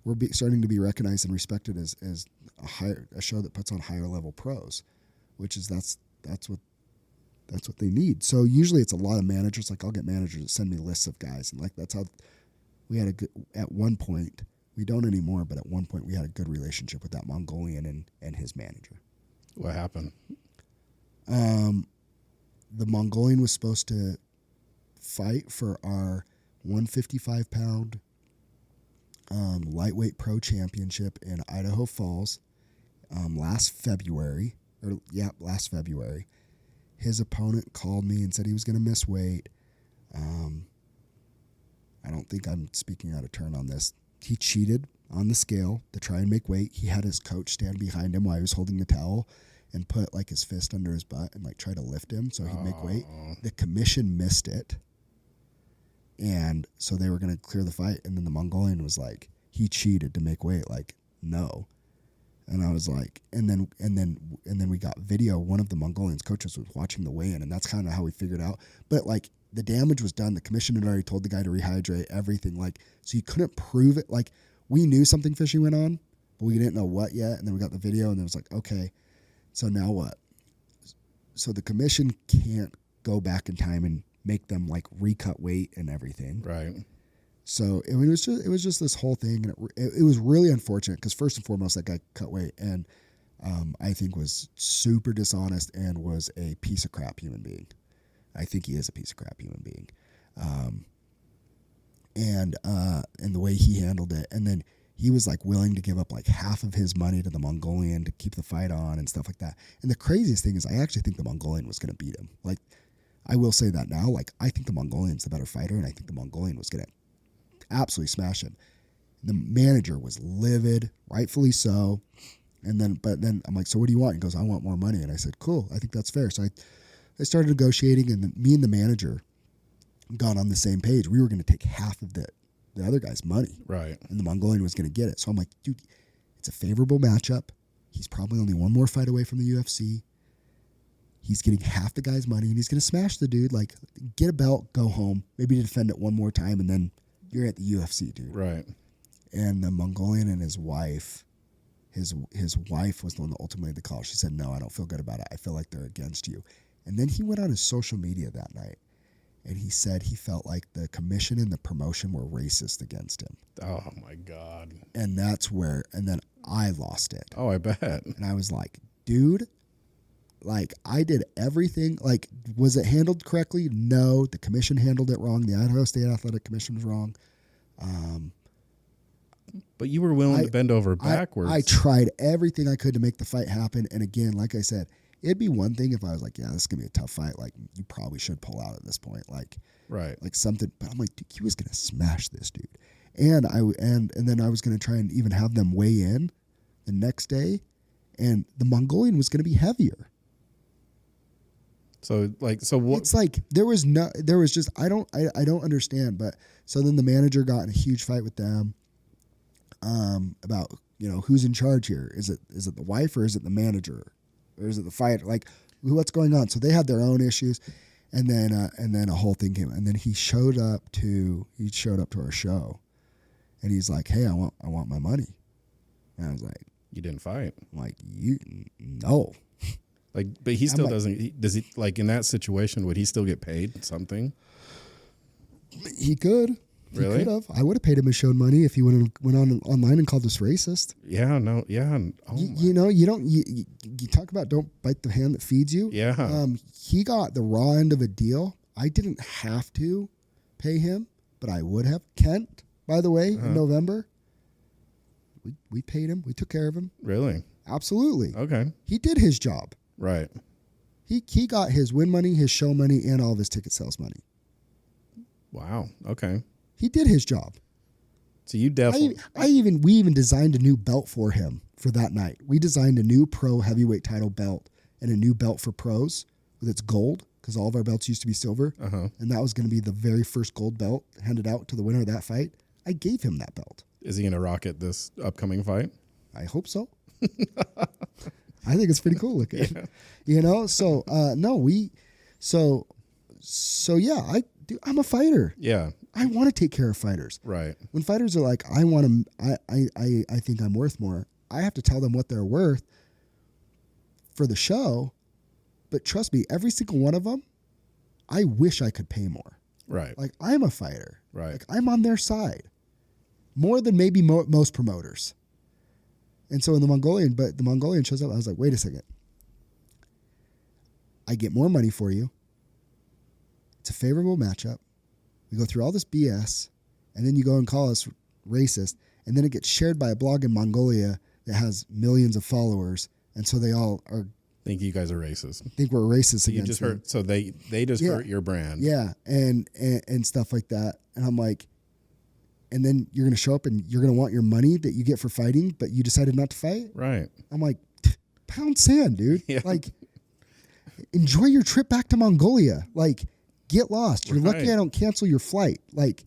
we're starting to be recognized and respected as a show that puts on higher level pros, which is that's what they need. So usually it's a lot of managers. Like I'll get managers that send me lists of guys, and like that's how we had at one point. We don't anymore, but at one point we had a good relationship with that Mongolian and his manager. What happened? The Mongolian was supposed to fight for our 155-pound lightweight pro championship in Idaho Falls last February. His opponent called me and said he was going to miss weight. I don't think I'm speaking out of turn on this. He cheated on the scale to try and make weight. He had his coach stand behind him while he was holding the towel and put like his fist under his butt and like try to lift him so he'd make weight. The commission missed it. And so they were going to clear the fight. And then the Mongolian was like, he cheated to make weight. Like, no. And I was like, and then we got video. One of the Mongolian's coaches was watching the weigh-in, and that's kind of how we figured out. But like the damage was done. The commission had already told the guy to rehydrate everything. Like, so you couldn't prove it. Like, we knew something fishy went on, but we didn't know what yet. And then we got the video, and it was like, okay, so now what? So the commission can't go back in time and make them like recut weight and everything. Right. So it was just this whole thing, and it was really unfortunate because first and foremost that guy cut weight and I think was super dishonest and was a piece of crap human being. I think he is a piece of crap human being, and the way he handled it, and then he was like willing to give up like half of his money to the Mongolian to keep the fight on and stuff like that. And the craziest thing is I actually think the Mongolian was going to beat him. Like, I will say that now. Like, I think the Mongolian's the better fighter, and I think the Mongolian was going to absolutely smash him. The manager was livid, rightfully so. But then I'm like, so what do you want? He goes, I want more money. And I said, cool, I think that's fair. So I started negotiating, and then me and the manager got on the same page. We were going to take half of the other guy's money. Right. And the Mongolian was going to get it. So I'm like, dude, it's a favorable matchup. He's probably only one more fight away from the UFC. He's getting half the guy's money, and he's going to smash the dude. Like, get a belt, go home, maybe defend it one more time, and then you're at the UFC, dude. Right. And the Mongolian and his wife, his wife was the one that ultimately made the call. She said, no, I don't feel good about it. I feel like they're against you. And then he went on his social media that night, and he said he felt like the commission and the promotion were racist against him. Oh, my God. And then I lost it. Oh, I bet. And I was like, dude, like, I did everything. Like, was it handled correctly? No. The commission handled it wrong. The Idaho State Athletic Commission was wrong. But you were willing to bend over backwards. I tried everything I could to make the fight happen. And again, like I said, it'd be one thing if I was like, yeah, this is going to be a tough fight. Like, you probably should pull out at this point. Like something. But I'm like, dude, he was going to smash this dude. And then I was going to try and even have them weigh in the next day. And the Mongolian was going to be heavier. So what? It's like there was just I don't understand. But so then the manager got in a huge fight with them about who's in charge here. Is it the wife or is it the manager or is it the fighter? Like, what's going on? So they had their own issues, and then a whole thing came. And then he showed up to our show, and he's like, "Hey, I want my money." And I was like, "You didn't fight." I'm like, no. Like, but he still doesn't. Does he, like, in that situation, would he still get paid something? He could. Really? He could have. I would have paid him his shown money if he went on online and called us racist. Yeah. No. Yeah. You talk about don't bite the hand that feeds you. Yeah. He got the raw end of a deal. I didn't have to pay him, but I would have. Kent, by the way, in November, we paid him. We took care of him. Really? Absolutely. Okay. He did his job. Right. He got his win money, his show money, and all of his ticket sales money. Wow. Okay. He did his job. So you definitely. We even designed a new belt for him for that night. We designed a new pro heavyweight title belt and a new belt for pros with its gold, because all of our belts used to be silver, and that was going to be the very first gold belt handed out to the winner of that fight. I gave him that belt. Is he going to rock it this upcoming fight? I hope so. I think it's pretty cool looking. Yeah. So I'm a fighter. Yeah. I want to take care of fighters. Right. When fighters are like, I think I'm worth more, I have to tell them what they're worth for the show. But trust me, every single one of them, I wish I could pay more. Right. Like, I'm a fighter. Right. Like, I'm on their side more than maybe most promoters. And so the Mongolian shows up. I was like, wait a second. I get more money for you. It's a favorable matchup. We go through all this BS, and then you go and call us racist, and then it gets shared by a blog in Mongolia that has millions of followers, and so they all think you guys are racist. Think we're racist against just them. hurt. So they just hurt your brand. Yeah, and stuff like that. And I'm like, and then you're going to show up and you're going to want your money that you get for fighting, but you decided not to fight? Right. I'm like, pound sand, dude. Yeah. Like, enjoy your trip back to Mongolia. Like, get lost. You're lucky I don't cancel your flight. Like,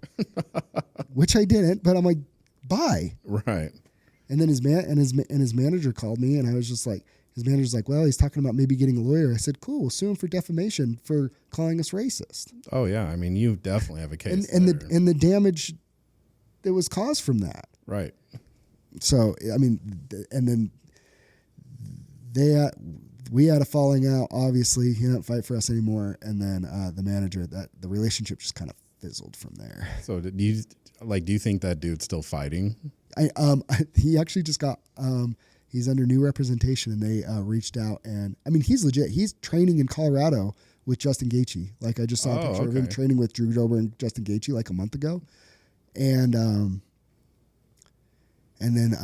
which I didn't, but I'm like, bye. Right. And then his manager called me, and I was just like, his manager's like, well, he's talking about maybe getting a lawyer. I said, cool, we'll sue him for defamation for calling us racist. Oh yeah, I mean, you definitely have a case. And the damage that was caused from that. Right. So I mean, and then we had a falling out. Obviously, he didn't fight for us anymore. And then the manager, the relationship just kind of fizzled from there. So do you think that dude's still fighting? He actually just got. He's under new representation, and they reached out, and I mean, he's legit. He's training in Colorado with Justin Gaethje. Like, I just saw a picture of him training with Drew Dober and Justin Gaethje like a month ago, and then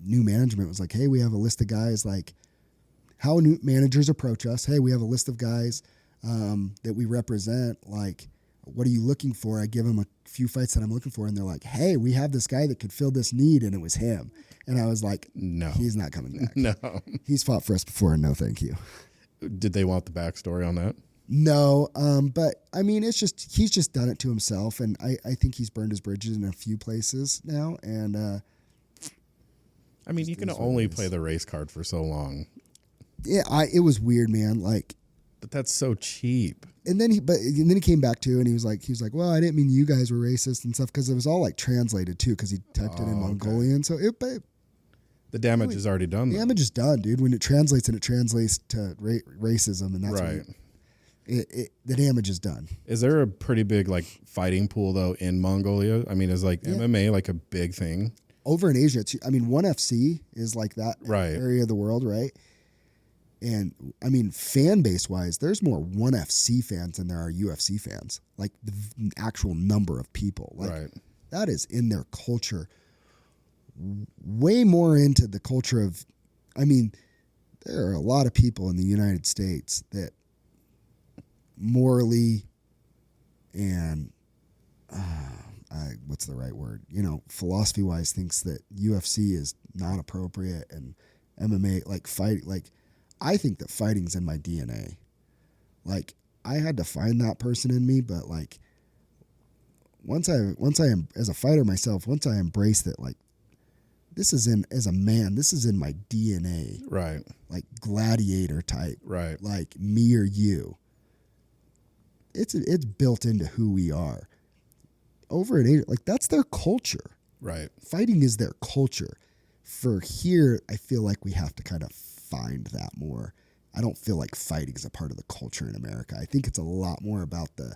new management was like, hey, we have a list of guys. Like, how new managers approach us. Hey, we have a list of guys that we represent. Like, what are you looking for? I give them a few fights that I'm looking for, and they're like, hey, we have this guy that could fill this need, and it was him. And I was like, no, he's not coming back. No. He's fought for us before, and no thank you. Did they want the backstory on that? No, but I mean, it's just, he's just done it to himself, and I think he's burned his bridges in a few places now, and I mean, you can only play the race card for so long. Yeah, it was weird, man. Like, but that's so cheap. And then he came back to, and he was like, well, I didn't mean you guys were racist and stuff, because it was all like translated too, because he typed it in Mongolian. So the damage is already done. The damage is done, dude. When it translates, and it translates to racism, and that's right. The damage is done. Is there a pretty big like fighting pool though in Mongolia? I mean, is like MMA like a big thing? Over in Asia, ONE FC is like that area of the world, right? And I mean, fan base wise, there's more ONE FC fans than there are UFC fans. Like the actual number of people, like that is in their culture. way more into the culture of, I mean, there are a lot of people in the United States that morally and what's the right word? Philosophy-wise thinks that UFC is not appropriate and MMA, like fight, like I think that fighting's in my DNA. Like I had to find that person in me, but like once I am as a fighter myself, once I embrace that, like this is as a man, this is in my DNA. Right. Like gladiator type. Right. Like me or you. It's built into who we are. Over at Asia, like that's their culture. Right. Fighting is their culture. For here, I feel like we have to kind of find that more. I don't feel like fighting is a part of the culture in America. I think it's a lot more about the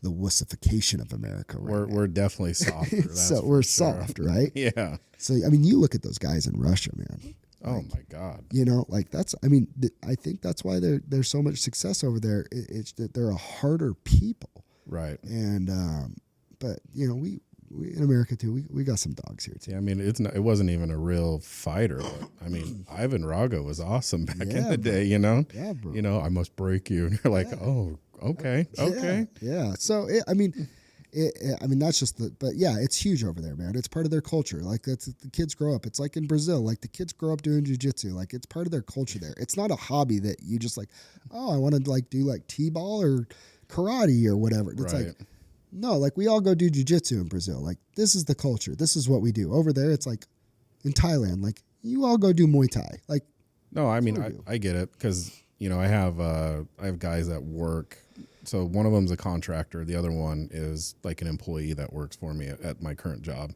wussification of America. Right we're definitely softer. So we're soft, right? Yeah. So I mean, you look at those guys in Russia, man. Oh my God. Like that's. I mean, I think that's why there's so much success over there. It's that they're a harder people. Right. And but we in America too, we got some dogs here too. Yeah, I mean, it wasn't even a real fighter. But, I mean, Ivan Rago was awesome back in the day. Yeah, bro. I must break you, and you're like, oh, okay. Yeah. So I mean, that's just but yeah, it's huge over there, man. It's part of their culture. Like the kids grow up. It's like in Brazil, like the kids grow up doing jiu-jitsu. Like it's part of their culture there. It's not a hobby that you just like, oh, I want to like do like t-ball or karate or whatever. It's like, no, like we all go do jiu-jitsu in Brazil. Like this is the culture. This is what we do. Over there, it's like in Thailand, like you all go do Muay Thai. Like, no, I mean, I get it because, I have guys that work. So one of them's a contractor. The other one is like an employee that works for me at my current job,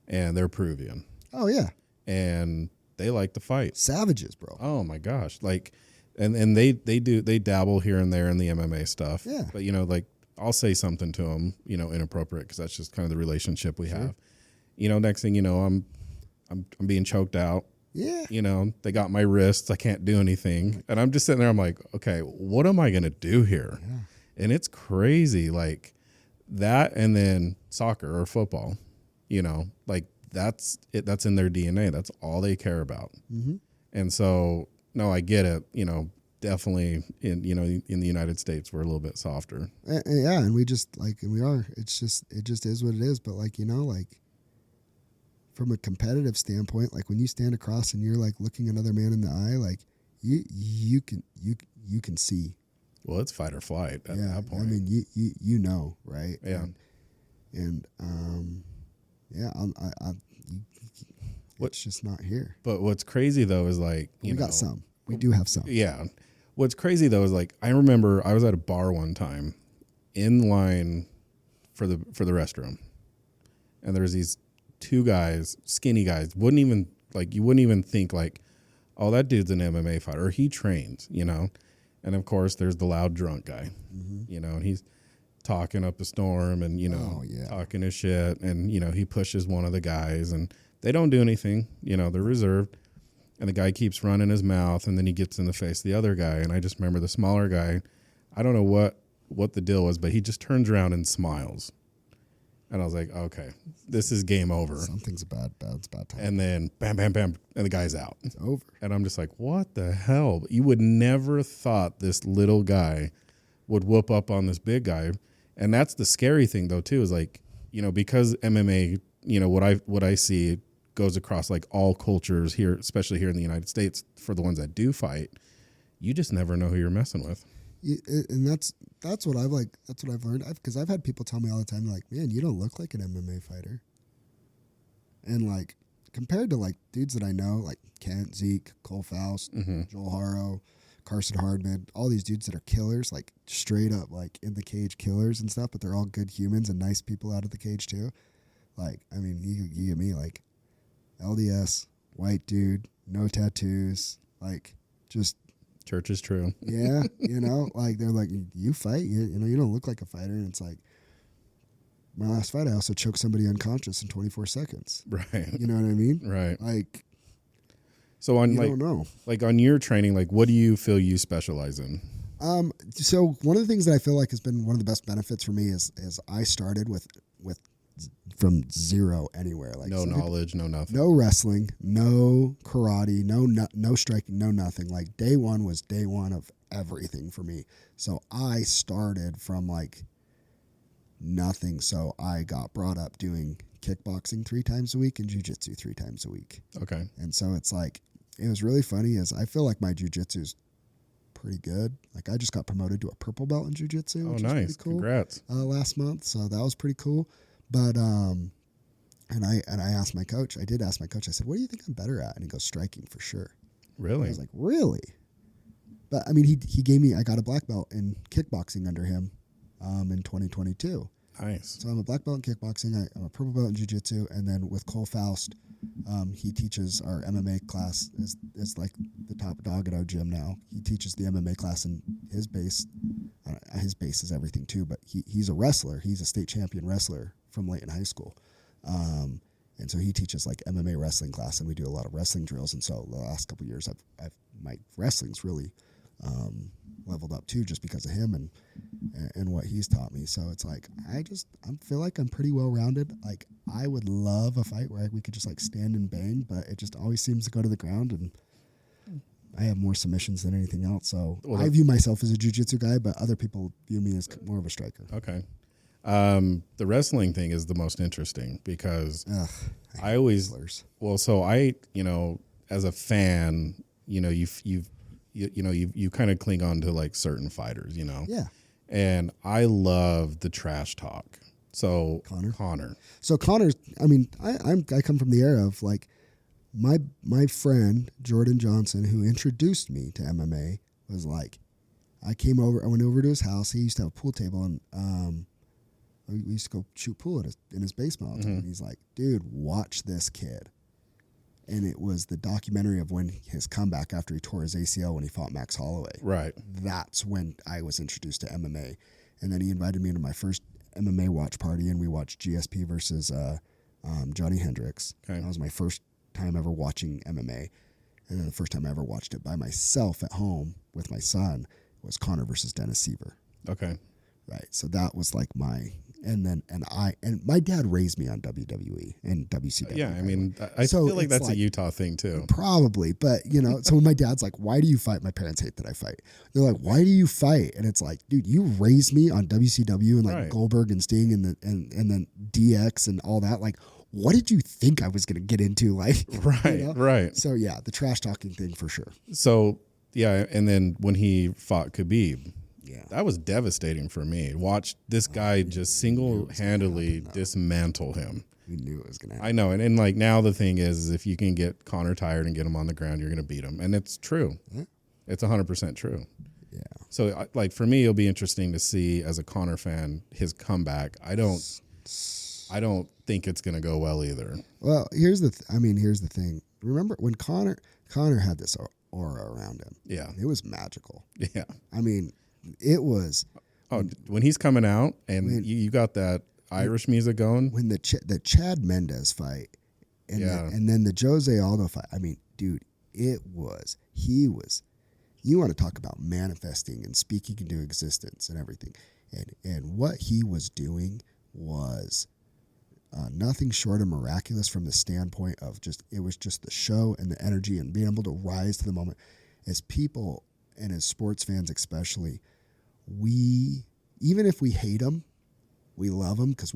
and they're Peruvian. Oh yeah. And they like to fight. Savages, bro. Oh my gosh. Like, and they dabble here and there in the MMA stuff. Yeah. But like, I'll say something to them, inappropriate because that's just kind of the relationship we have. Next thing you know, I'm being choked out. Yeah. They got my wrists. I can't do anything. And I'm just sitting there. I'm like, okay, what am I going to do here? Yeah. And it's crazy. Like that. And then soccer or football, like that's it. That's in their DNA. That's all they care about. Mm-hmm. And so, no, I get it. Definitely in the United States, we're a little bit softer. Yeah. And we just and we are, it just is what it is. But like, from a competitive standpoint, like when you stand across and you're like looking another man in the eye, like you can see. Well, it's fight or flight at that point. I mean, right? Yeah. It's just not here. But what's crazy though is like we got some. We do have some. Yeah. What's crazy though is like I remember I was at a bar one time, in line for the restroom, and there's these two guys, skinny guys. You wouldn't even think like, oh, that dude's an MMA fighter, or he trains, And of course, there's the loud drunk guy, and he's talking up a storm and talking his shit, and he pushes one of the guys, and they don't do anything, they're reserved, and the guy keeps running his mouth, and then he gets in the face of the other guy, and I just remember the smaller guy, I don't know what the deal was, but he just turns around and smiles. And I was like, okay, this is game over. Something's bad time. And then bam, bam, bam, and the guy's out. It's over. And I'm just like, what the hell? You would never thought this little guy would whoop up on this big guy. And that's the scary thing, though, too, is like, because MMA, what I see goes across like all cultures here, especially here in the United States, for the ones that do fight, you just never know who you're messing with. And that's what I've like. That's what I've learned. Because I've had people tell me all the time, like, "Man, you don't look like an MMA fighter." And like compared to like dudes that I know, like Kent, Zeke, Cole Faust, Joel Haro, Carson Hardman, all these dudes that are killers, like straight up like in the cage killers and stuff. But they're all good humans and nice people out of the cage too. Like, I mean, you get me like LDS, white dude, no tattoos, like just. Church is true. Yeah, like they're like, you fight, you don't look like a fighter. And it's like, my last fight, I also choked somebody unconscious in 24 seconds. Right. You know what I mean? Right. Like, so on, you like, don't know. Like on your training, like what do you feel you specialize in? So one of the things that I feel like has been one of the best benefits for me is I started with from zero anywhere. Like no knowledge, no nothing. No wrestling, no karate, no striking, no nothing. Like day one was day one of everything for me. So I started from like nothing. So I got brought up doing kickboxing 3 times a week and jiu-jitsu 3 times a week. Okay. And so it's like, it was really funny as I feel like my jiu-jitsu is pretty good. Like I just got promoted to a purple belt in jiu-jitsu. Oh, which nice. is pretty cool, Congrats. last month. So that was pretty cool. But, and I asked my coach, I said, what do you think I'm better at? And he goes, striking for sure. Really? I was like, really? But I mean, he gave me, I got a black belt in kickboxing under him, in 2022. Nice. So I'm a black belt in kickboxing. I'm a purple belt in jiu-jitsu. And then with Cole Faust, he teaches our MMA class. Is like the top dog at our gym now. He teaches the MMA class, and his base is everything too. But he's a wrestler. He's a state champion wrestler from Layton High School. And so he teaches like MMA wrestling class, and we do a lot of wrestling drills. And so the last couple of years, my wrestling's really leveled up too, just because of him and what he's taught me. So it's like I feel like I'm pretty well rounded. Like I would love a fight where we could just like stand and bang, but it just always seems to go to the ground, and I have more submissions than anything else. So I view myself as a jiu-jitsu guy, but other people view me as more of a striker. Okay. The wrestling thing is the most interesting because I always wrestlers. Well, so I, as a fan, you kind of cling on to like certain fighters, Yeah. And I love the trash talk. So Connor. So Connor's, I mean, I come from the era of like my friend Jordan Johnson, who introduced me to MMA, was like, I went over to his house. He used to have a pool table, and we used to go shoot pool in his basement all the time. Mm-hmm. And he's like, dude, watch this kid. And it was the documentary of when his comeback after he tore his ACL when he fought Max Holloway. Right. That's when I was introduced to MMA. And then he invited me to my first MMA watch party, and we watched GSP versus Johnny Hendricks. Okay. That was my first time ever watching MMA. And then the first time I ever watched it by myself at home with my son was Connor versus Dennis Seaver. Okay. Right. So that was like and my dad raised me on WWE and WCW. Yeah, I mean, I feel like that's a Utah thing too. Probably, but so when my dad's like, "Why do you fight?" My parents hate that I fight. They're like, "Why do you fight?" And it's like, dude, you raised me on WCW and like Goldberg and Sting and then DX and all that. Like, what did you think I was going to get into? Like, right. So yeah, the trash talking thing for sure. So yeah, and then when he fought Khabib. Yeah, that was devastating for me. Watch this guy just single-handedly dismantle him. We knew it was going to happen. I know, and like now the thing is if you can get Connor tired and get him on the ground, you're going to beat him, and it's true. Yeah. It's 100% true. Yeah. So like for me, it'll be interesting to see as a Connor fan his comeback. I don't think it's going to go well either. Well, here's the thing. Remember when Connor had this aura around him? Yeah, it was magical. Yeah, I mean. It was. Oh, when he's coming out and you got that Irish music going. When the Chad Mendez fight and then the Jose Aldo fight. I mean, dude, he was. You want to talk about manifesting and speaking into existence and everything. And what he was doing was nothing short of miraculous from the standpoint of it was just the show and the energy and being able to rise to the moment. As people and as sports fans especially, even if we hate them, we love them because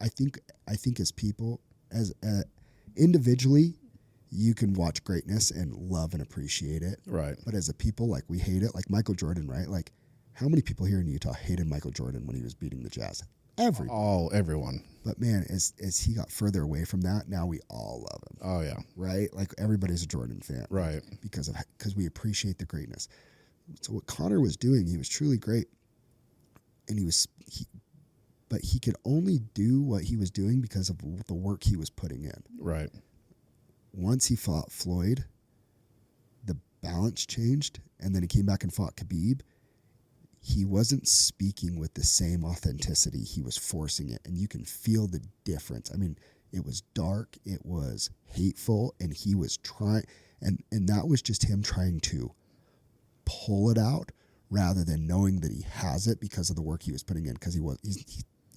I think as people, as individually, you can watch greatness and love and appreciate it. Right. But as a people, like we hate it. Like Michael Jordan, right? Like how many people here in Utah hated Michael Jordan when he was beating the Jazz? Everyone. But man, as he got further away from that, now we all love him. Oh yeah. Right? Like everybody's a Jordan fan. Right. Because we appreciate the greatness. So what Connor was doing, he was truly great. And but he could only do what he was doing because of the work he was putting in. Right. Once he fought Floyd, the balance changed, and then he came back and fought Khabib. He wasn't speaking with the same authenticity. He was forcing it, and you can feel the difference. I mean, it was dark, it was hateful, and he was trying, and that was just him trying to pull it out rather than knowing that he has it because of the work he was putting in, because he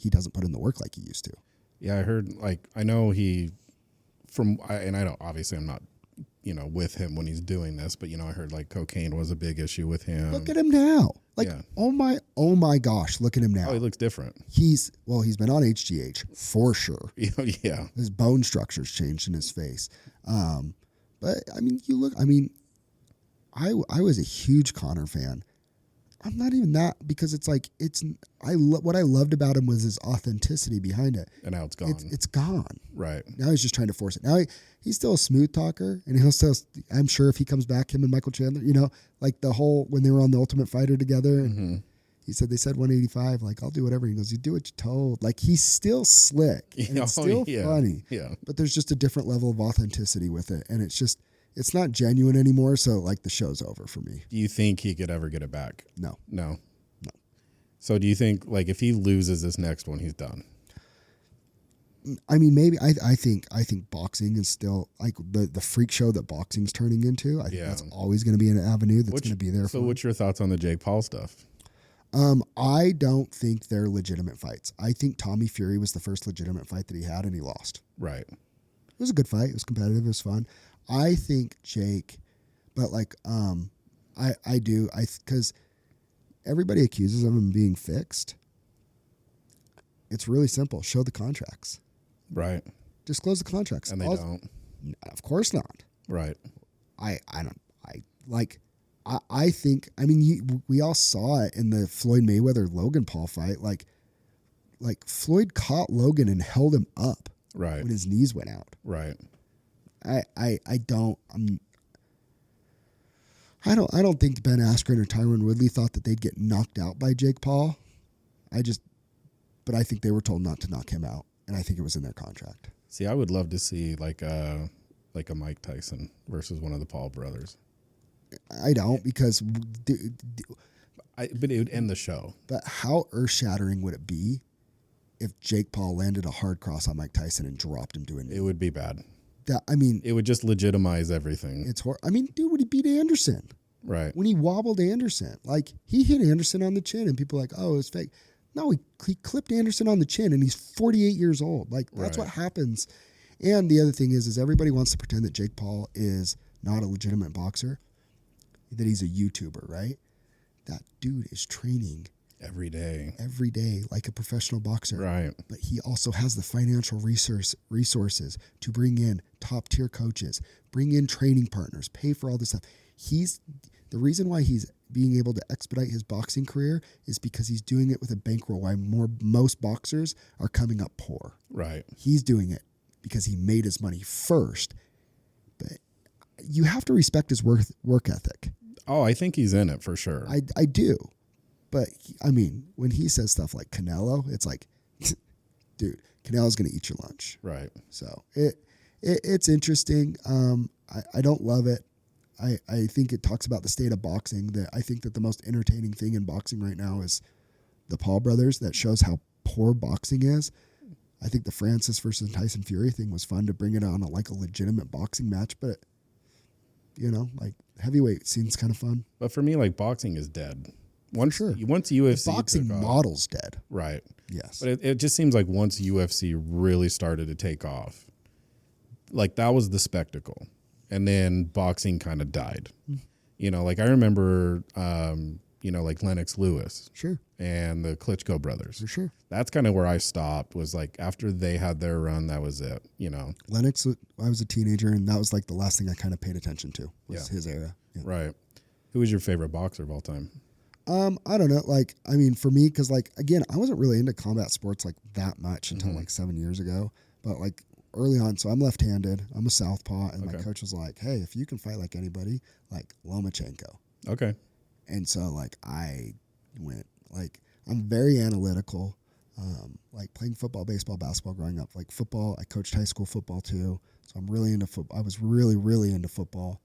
doesn't put in the work like he used to. Yeah, I heard, like, I know he, and I don't, obviously I'm not, with him when he's doing this, but, I heard, like, cocaine was a big issue with him. Look at him now. Like, Yeah. oh my gosh, look at him now. Oh, he looks different. He's been on HGH for sure. Yeah. His bone structure's changed in his face. But I mean, I was a huge Connor fan. I'm not even that, because it's like, what I loved about him was his authenticity behind it. And now it's gone. It's gone. Right. Now he's just trying to force it. Now he's still a smooth talker, and he'll still, I'm sure if he comes back, him and Michael Chandler, like the whole, when they were on The Ultimate Fighter together, and he said, they said 185, like, I'll do whatever. He goes, you do what you're told. Like, he's still slick, and it's still funny. Yeah. But there's just a different level of authenticity with it, and it's not genuine anymore, so, like, the show's over for me. Do you think he could ever get it back? No. So do you think, like, if he loses this next one, he's done? I mean, maybe. I think boxing is still, like, the freak show that boxing's turning into. I think that's always going to be an avenue that's going to be there. So what's your thoughts on the Jake Paul stuff? I don't think they're legitimate fights. I think Tommy Fury was the first legitimate fight that he had, and he lost. Right. It was a good fight. It was competitive. It was fun. I think Jake, but like, because everybody accuses him of being fixed. It's really simple. Show the contracts. Right. Disclose the contracts. And they don't. Of course not. Right. I think, I mean, we all saw it in the Floyd Mayweather Logan Paul fight. Like Floyd caught Logan and held him up. Right. When his knees went out. Right. I don't think Ben Askren or Tyron Woodley thought that they'd get knocked out by Jake Paul. But I think they were told not to knock him out, and I think it was in their contract. See, I would love to see like a Mike Tyson versus one of the Paul brothers. I don't, because but it would end the show. But how earth-shattering would it be if Jake Paul landed a hard cross on Mike Tyson and dropped him to a knee? It would be bad. It would just legitimize everything. It's I mean, dude, when he beat Anderson. Right. When he wobbled Anderson. Like, he hit Anderson on the chin, and people are like, oh, it's fake. No, he clipped Anderson on the chin, and he's 48 years old. Like, that's what happens. And the other thing is everybody wants to pretend that Jake Paul is not a legitimate boxer, that he's a YouTuber, right? That dude is training every day, like a professional boxer. Right. But he also has the financial resources to bring in top-tier coaches, bring in training partners, pay for all this stuff. The reason why he's being able to expedite his boxing career is because he's doing it with a bankroll, while most boxers are coming up poor. Right. He's doing it because he made his money first. But you have to respect his work ethic. Oh, I think he's in it for sure. I do. But, I mean, when he says stuff like Canelo, it's like, dude, Canelo's going to eat your lunch. Right. So it's interesting. I don't love it. I think it talks about the state of boxing. That I think that the most entertaining thing in boxing right now is the Paul brothers. That shows how poor boxing is. I think the Francis versus Tyson Fury thing was fun to bring it on a legitimate boxing match, but like heavyweight seems kind of fun. But for me, like, boxing is dead. Once UFC, the boxing model's dead. Right. Yes. But it just seems like once UFC really started to take off, like, that was the spectacle. And then boxing kind of died. Like, I remember, like Lennox Lewis. Sure. And the Klitschko brothers. For sure. That's kind of where I stopped, was like after they had their run, that was it, Lennox, I was a teenager, and that was like the last thing I kind of paid attention to, was his era. Yeah. Right. Who was your favorite boxer of all time? I don't know. Like, I mean, for me, because, like, again, I wasn't really into combat sports like that much until like 7 years ago. But, like, early on, so I'm left-handed. I'm a southpaw, and my coach was like, hey, if you can fight like anybody, like Lomachenko. Okay. And so, like, I went, like, I'm very analytical. Like, playing football, baseball, basketball growing up. Like, football, I coached high school football too. So I'm really into football. I was really, really into football.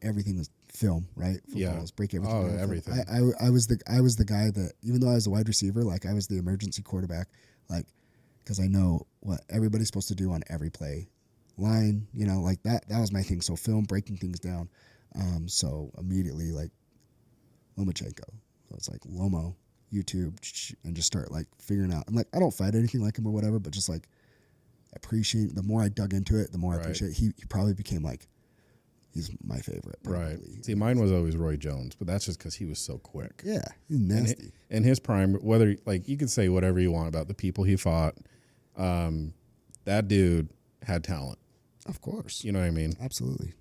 Everything was film, right? Football was break everything. Oh, everything. I was the guy that, even though I was a wide receiver, like, I was the emergency quarterback, like, because I know what everybody's supposed to do on every play. Line, like that was my thing. So film, breaking things down. So immediately, like, Lomachenko. So it's like, Lomo, YouTube and just start like figuring out. And like I don't fight anything like him or whatever, but just like appreciate. The more I dug into it, the more I appreciate it. He probably became like he's my favorite. Probably. Right. See, mine was always Roy Jones, but that's just because he was so quick. Yeah, he's nasty. And his prime, whether like you can say whatever you want about the people he fought, that dude had talent. Of course. You know what I mean? Absolutely.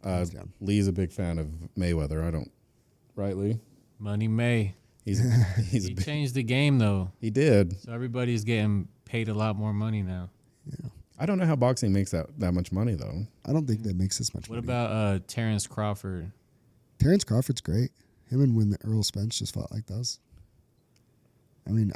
Lee's a big fan of Mayweather. I don't. Right, Lee? Money May. He changed the game though. He did. So everybody's getting paid a lot more money now. Yeah. I don't know how boxing makes that much money though. I don't think that makes this much money. What about Terrence Crawford? Terrence Crawford's great. Him and when Earl Spence just fought like those. I mean,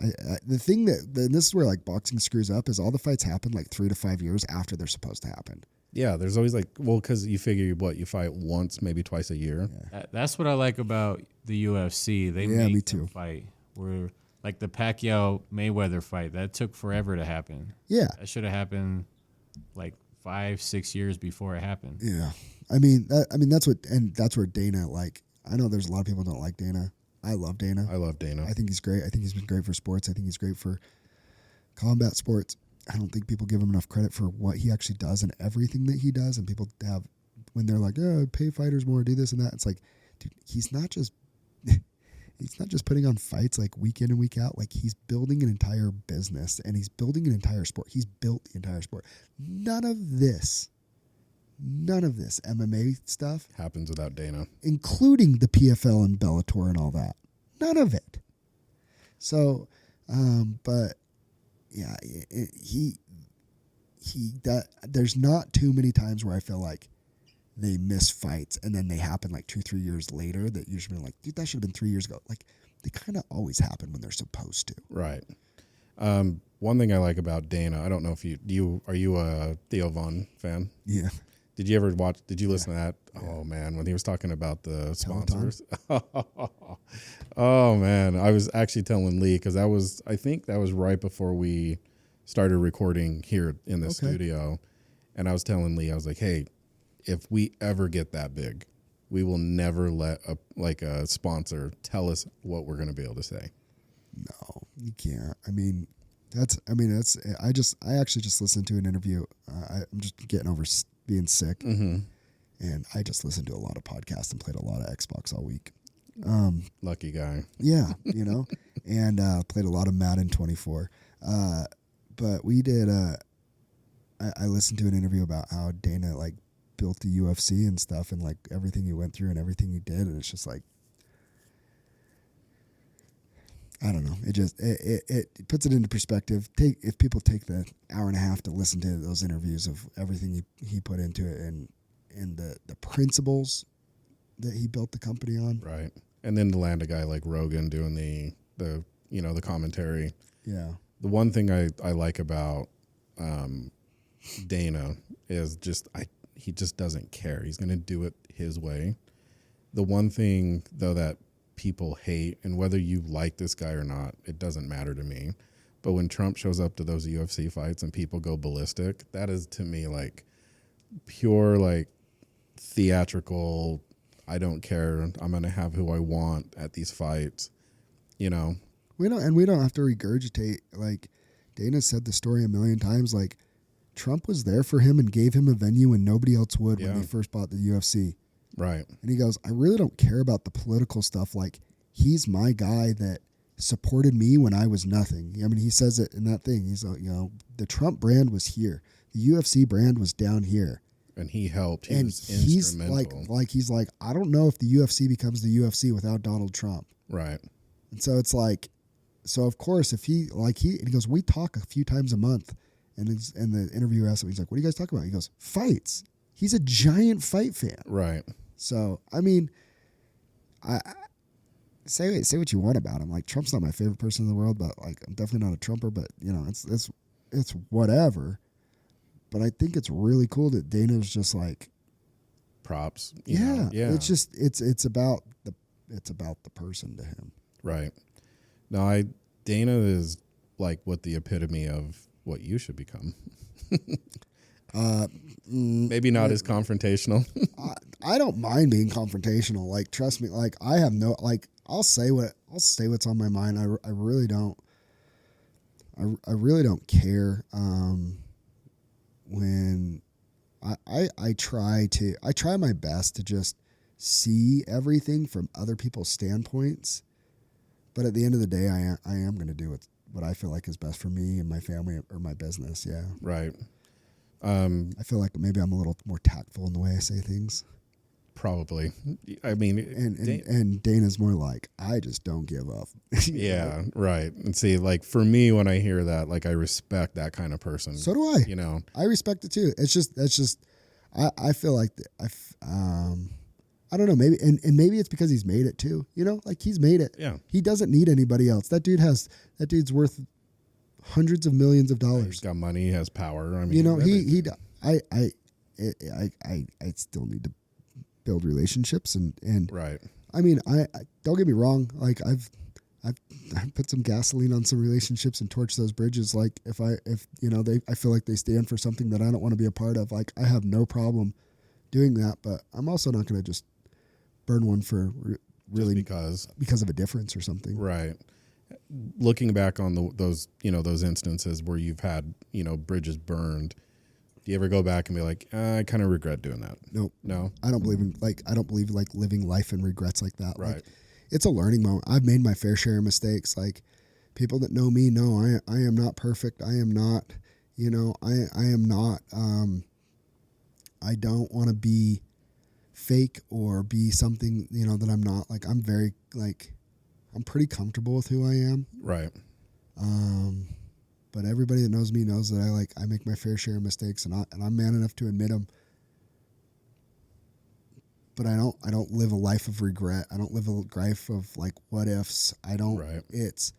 the thing this is where like boxing screws up is all the fights happen like 3 to 5 years after they're supposed to happen. Yeah, there's always like, well, because you figure you fight once, maybe twice a year. Yeah. That's what I like about the UFC. They make them fight. Where like the Pacquiao Mayweather fight that took forever to happen. Yeah, that should have happened like 5-6 years before it happened. Yeah, I mean that's where Dana like. I know there's a lot of people who don't like Dana. I love Dana. I think he's great. I think he's been great for sports. I think he's great for combat sports. I don't think people give him enough credit for what he actually does and everything that he does. And people have, when they're like, "Oh, pay fighters more, do this and that." It's like, dude, he's not just putting on fights like week in and week out. Like he's building an entire business and he's building an entire sport. He's built the entire sport. None of this MMA stuff happens without Dana, including the PFL and Bellator and all that. None of it. So, but yeah, there's not too many times where I feel like they miss fights and then they happen like 2-3 years later that you should be like, dude, that should have been 3 years ago. Like they kind of always happen when they're supposed to. Right. One thing I like about Dana, I don't know if are you a Theo Von fan? Yeah. Did you listen to that? Yeah. Oh man, when he was talking about the sponsors. Oh man, I was actually telling Lee because I think that was right before we started recording here in the studio, and I was telling Lee, I was like, hey, if we ever get that big, we will never let a sponsor tell us what we're going to be able to say. No, you can't. I actually just listened to an interview. I'm just getting over being sick, and I just listened to a lot of podcasts and played a lot of Xbox all week. Lucky guy. Yeah, and played a lot of Madden 24. But we did. I listened to an interview about how Dana like built the UFC and stuff, and like everything he went through and everything he did, and it's just like, I don't know. It puts it into perspective. If people take the hour and a half to listen to those interviews of everything he put into it and the principles that he built the company on. Right. And then to land a guy like Rogan doing the commentary. Yeah. The one thing I like about Dana is he just doesn't care. He's going to do it his way. The one thing though that people hate, and whether you like this guy or not, it doesn't matter to me. But when Trump shows up to those UFC fights and people go ballistic, that is to me like pure like theatrical. I don't care. I'm going to have who I want at these fights. We don't have to regurgitate. Like Dana said the story a million times. Like Trump was there for him and gave him a venue when nobody else would when they first bought the UFC. Right. And he goes, I really don't care about the political stuff. Like, he's my guy that supported me when I was nothing. I mean, he says it in that thing. He's like, the Trump brand was here. The UFC brand was down here. And he helped. He's like, I don't know if the UFC becomes the UFC without Donald Trump. Right. And so it's like, of course, if he goes, we talk a few times a month. And the interviewer asked him, he's like, what do you guys talk about? He goes, fights. He's a giant fight fan. Right. So, I mean, I say what you want about him. Like, Trump's not my favorite person in the world, but like, I'm definitely not a Trumper. But it's whatever. But I think it's really cool that Dana's just like props. Yeah. It's just it's about the person to him. Right. No, Dana is like what the epitome of what you should become. Maybe not as confrontational. I don't mind being confrontational. Like, trust me. Like, I have no, like, I'll say what's on my mind. I really don't. I really don't care. When I try my best to just see everything from other people's standpoints, but at the end of the day, I am going to do what I feel like is best for me and my family or my business. Yeah. Right. I feel like maybe I'm a little more tactful in the way I say things. Probably. I mean, and Dana's more like, I just don't give up. Yeah, right. And see, like for me, when I hear that, like I respect that kind of person. So do I. You know, I respect it too. That's just. I feel like I don't know. Maybe and maybe it's because he's made it too. You know, like he's made it. Yeah. He doesn't need anybody else. That dude's worth hundreds of millions of dollars. He's got money. He has power. I mean, you know, I still need to build relationships and right. I mean, I don't get me wrong. Like I've put some gasoline on some relationships and torched those bridges. Like if you know I feel like they stand for something that I don't want to be a part of. Like I have no problem doing that, but I'm also not going to just burn one for really because of a difference or something. Right. Looking back on those instances where you've had bridges burned. Do you ever go back and be like, I kind of regret doing that? Nope. No. I don't believe living life in regrets like that. Right. Like, it's a learning moment. I've made my fair share of mistakes. Like people that know me know I am not perfect. I am not, I am not, I don't want to be fake or be something, that I'm not. Like I'm very, I'm pretty comfortable with who I am. Right. But everybody that knows me knows that I make my fair share of mistakes, and I'm man enough to admit them. But I don't live a life of regret. I don't live a life of what ifs. I don't. Right. It's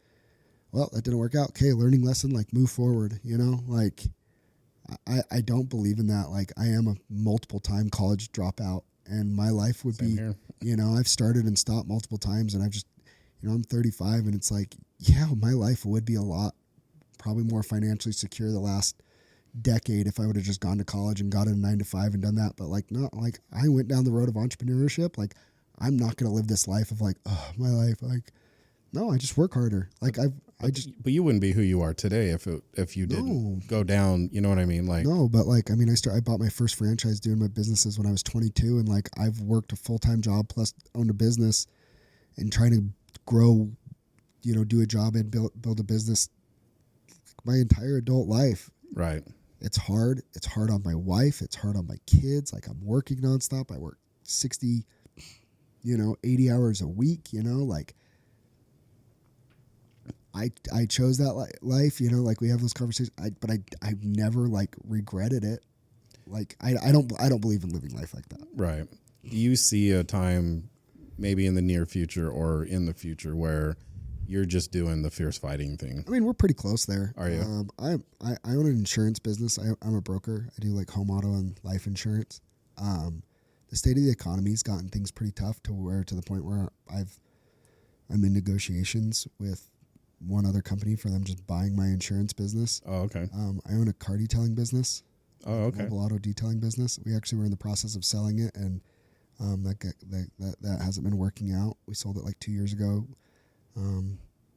that didn't work out. Okay, learning lesson. Move forward. I don't believe in that. I am a multiple time college dropout, and my life would Same be. Here. I've started and stopped multiple times, and I've just, I'm 35, and it's my life would be a lot. Probably more financially secure the last decade if I would have just gone to college and got a 9-to-5 and done that. But I went down the road of entrepreneurship. I'm not going to live this life of my life. No, I just work harder. But you wouldn't be who you are today if you didn't go down. You know what I mean? No, but I bought my first franchise doing my businesses when I was 22, and I've worked a full-time job plus owned a business and trying to grow, do a job and build a business my entire adult life. Right. It's hard. It's hard on my wife. It's hard on my kids. I'm working nonstop. I work 60, 80 hours a week, I chose that life, we have those conversations, but I've never regretted it. I don't believe in living life like that. Right. Do you see a time maybe in the near future or in the future where you're just doing the fierce fighting thing? I mean, we're pretty close there. Are you? I own an insurance business. I'm a broker. I do home, auto, and life insurance. The state of the economy has gotten things pretty tough to the point where I'm in negotiations with one other company for them just buying my insurance business. Oh, okay. I own a car detailing business. Oh, okay. Mobile auto detailing business. We actually were in the process of selling it, and that hasn't been working out. We sold it 2 years ago.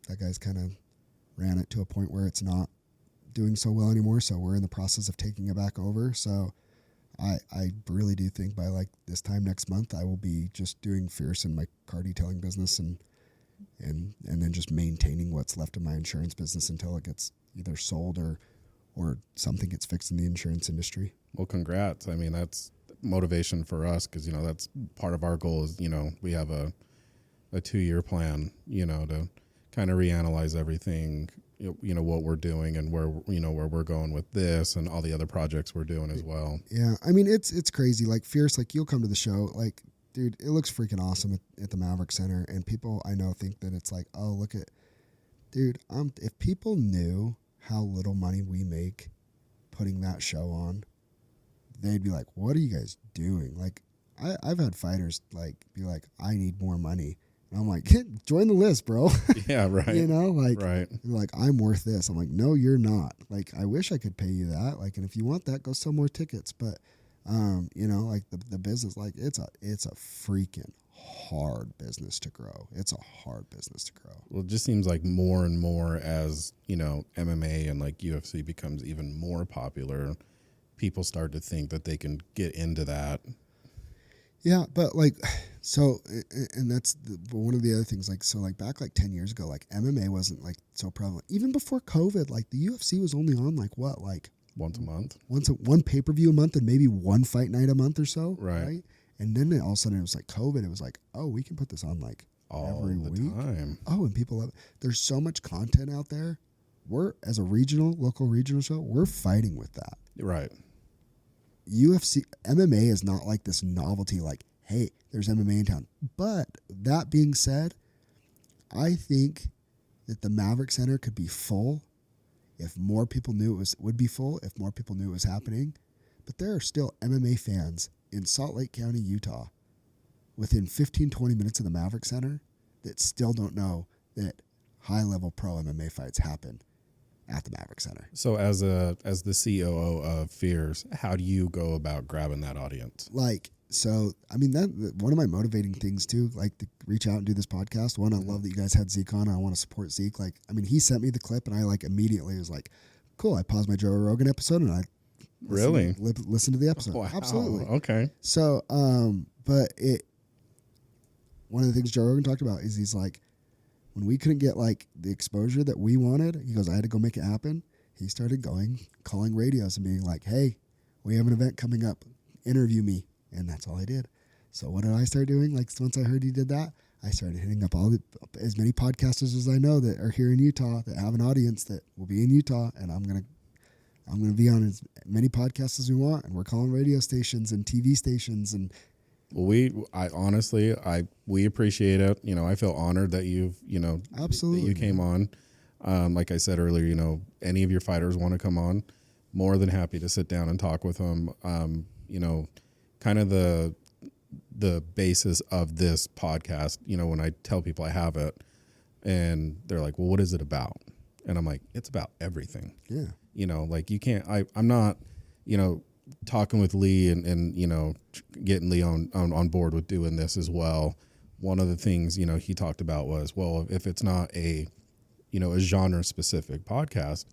That guy's kind of ran it to a point where it's not doing so well anymore. So we're in the process of taking it back over. So I really do think by this time next month, I will be just doing fierce in my car detailing business and then just maintaining what's left of my insurance business until it gets either sold or something gets fixed in the insurance industry. Well, congrats. I mean, that's motivation for us because, that's part of our goal is, we have a 2-year plan, to kind of reanalyze everything, what we're doing and where we're going with this and all the other projects we're doing as well. Yeah. I mean, it's crazy. Fierce, you'll come to the show, dude, it looks freaking awesome at the Maverick Center. And people I know think that it's oh, look at, dude, if people knew how little money we make putting that show on, they'd be like, what are you guys doing? I've had fighters be like, I need more money. And I'm like, join the list, bro. Yeah, right. Right. I'm worth this. I'm like, no, you're not. I wish I could pay you that. And if you want that, go sell more tickets. But, the business, it's a freaking hard business to grow. It's a hard business to grow. Well, it just seems like more and more as, MMA and like UFC becomes even more popular, people start to think that they can get into that. Yeah, but and that's one of the other things. Back 10 years ago, MMA wasn't so prevalent. Even before COVID, the UFC was only on once a month, one pay-per-view a month, and maybe one fight night a month or so. Right. And then all of a sudden it was COVID. It was we can put this on all every the week. time. Oh, and people love it. There's so much content out there. We're, as a local regional show, we're fighting with that. Right. UFC, MMA is not this novelty, hey, there's MMA in town. But that being said, I think that the Maverick Center could be full if more people knew would be full if more people knew it was happening. But there are still MMA fans in Salt Lake County, Utah, within 15, 20 minutes of the Maverick Center that still don't know that high-level pro MMA fights happen at the Maverick Center. So as the COO of Fierce, how do you go about grabbing that audience? That one of my motivating things too, to reach out and do this podcast. One, I love that you guys had Zeke on. I want to support Zeke. He sent me the clip and I immediately was cool. I paused my Joe Rogan episode and I listen to the episode. Wow. Absolutely. Okay. So, one of the things Joe Rogan talked about is he's when we couldn't get the exposure that we wanted, he goes, I had to go make it happen. He started calling radios and being hey, we have an event coming up. Interview me. And that's all I did. So what did I start doing? Once I heard he did that, I started hitting up as many podcasters as I know that are here in Utah that have an audience that will be in Utah, and I'm gonna be on as many podcasts as we want, and we're calling radio stations and TV stations and. Well, we appreciate it. I feel honored that absolutely that you came on. Like I said earlier, any of your fighters want to come on, more than happy to sit down and talk with them. Kind of the basis of this podcast, when I tell people I have it and they're like, well, what is it about? And I'm like, it's about everything. Yeah. You can't, I'm not, talking with Lee and getting Lee on board with doing this as well. One of the things, he talked about was, well, if it's not a genre specific podcast,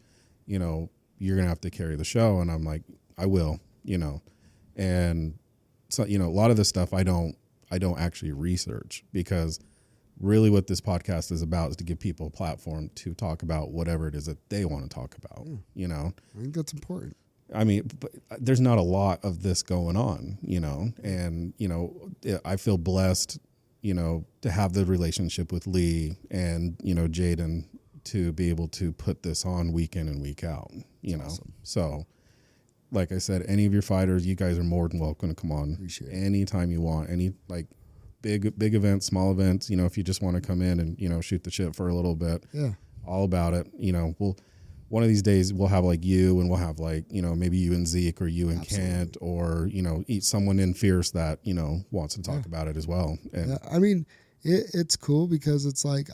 you're going to have to carry the show. And I'm like, I will, and so, a lot of this stuff I don't actually research, because really what this podcast is about is to give people a platform to talk about whatever it is that they want to talk about. I think that's important. But there's not a lot of this going on, and, I feel blessed, to have the relationship with Lee and, Jaden to be able to put this on week in and week out, Awesome. So like I said, any of your fighters, you guys are more than welcome to come on. Appreciate it. Anytime you want, any big events, small events, if you just want to come in and, shoot the shit for a little bit, yeah, all about it. One of these days we'll have you, and we'll have maybe you and Zeke, or you and Absolutely. Kent, or, eat someone in Fierce that, wants to talk about it as well. And it's cool because it's I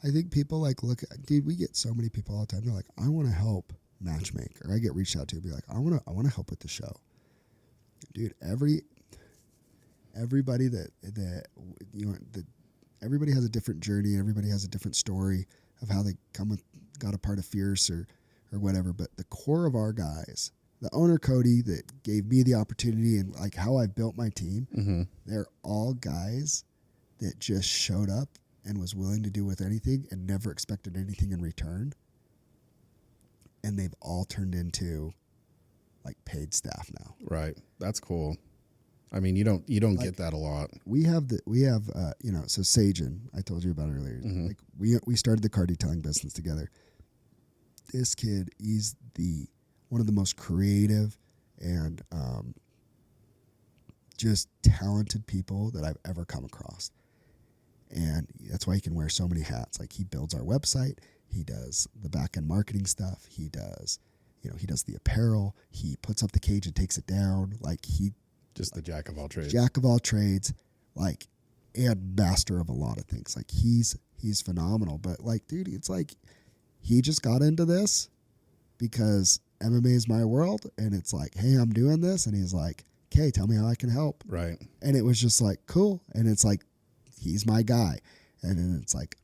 think people look at, dude, we get so many people all the time. They're I want to help matchmake, or I get reached out to and be I want to help with the show. Dude, everybody that everybody has a different journey, everybody has a different story of how they got a part of Fierce or whatever, but the core of our guys, the owner Cody that gave me the opportunity and how I built my team, mm-hmm. They're all guys that just showed up and was willing to do with anything and never expected anything in return. And they've all turned into paid staff now. Right. That's cool. You don't get that a lot. We have so Sajin, I told you about earlier. Mm-hmm. We started the car detailing business together. This kid, he's one of the most creative and just talented people that I've ever come across. And that's why he can wear so many hats. He builds our website. He does the back-end marketing stuff. He does, he does the apparel. He puts up the cage and takes it down. Just the jack of all trades. Jack of all trades, and master of a lot of things. He's phenomenal. But dude, it's he just got into this because MMA is my world, and it's hey, I'm doing this, and he's okay, tell me how I can help. Right. And it was just like, cool. And it's like, he's my guy. And then it's like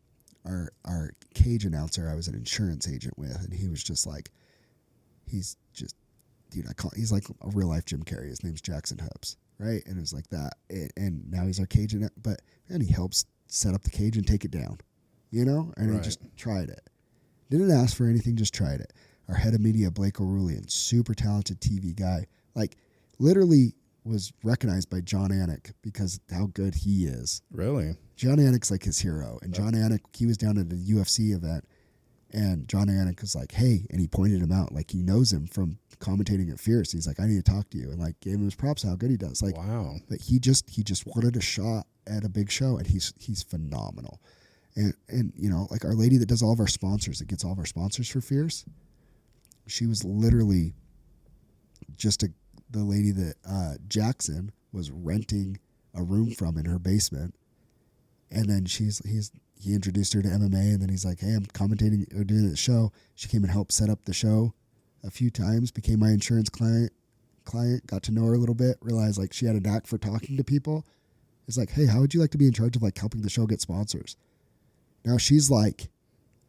our cage announcer, I was an insurance agent with, and he was just like, he's just, dude, he's like a real life Jim Carrey. His name's Jackson Hubbs. Right. And it was like that. And now he's our cage announcer, but man, he helps set up the cage and take it down, you know? And he just tried it. Didn't ask for anything, just tried it. Our head of media, Blake O'Rulian, super talented TV guy, like literally was recognized by John Anik because how good he is. Really? John Anik's like his hero. And John Anik, he was down at a UFC event, and John Anik was like, hey, and he pointed him out, like he knows him from commentating at Fierce. He's like, I need to talk to you. And like gave him his props how good he does. Like, wow. But he just wanted a shot at a big show, and he's phenomenal. And you know, like our lady that does all of our sponsors, that gets all of our sponsors for Fierce, she was literally just the lady that Jackson was renting a room from in her basement. And then he introduced her to MMA, and then he's like, hey, I'm commentating or doing the show. She came and helped set up the show a few times, became my insurance client, got to know her a little bit, realized like she had a knack for talking to people. It's like, hey, how would you like to be in charge of like helping the show get sponsors? Now she's like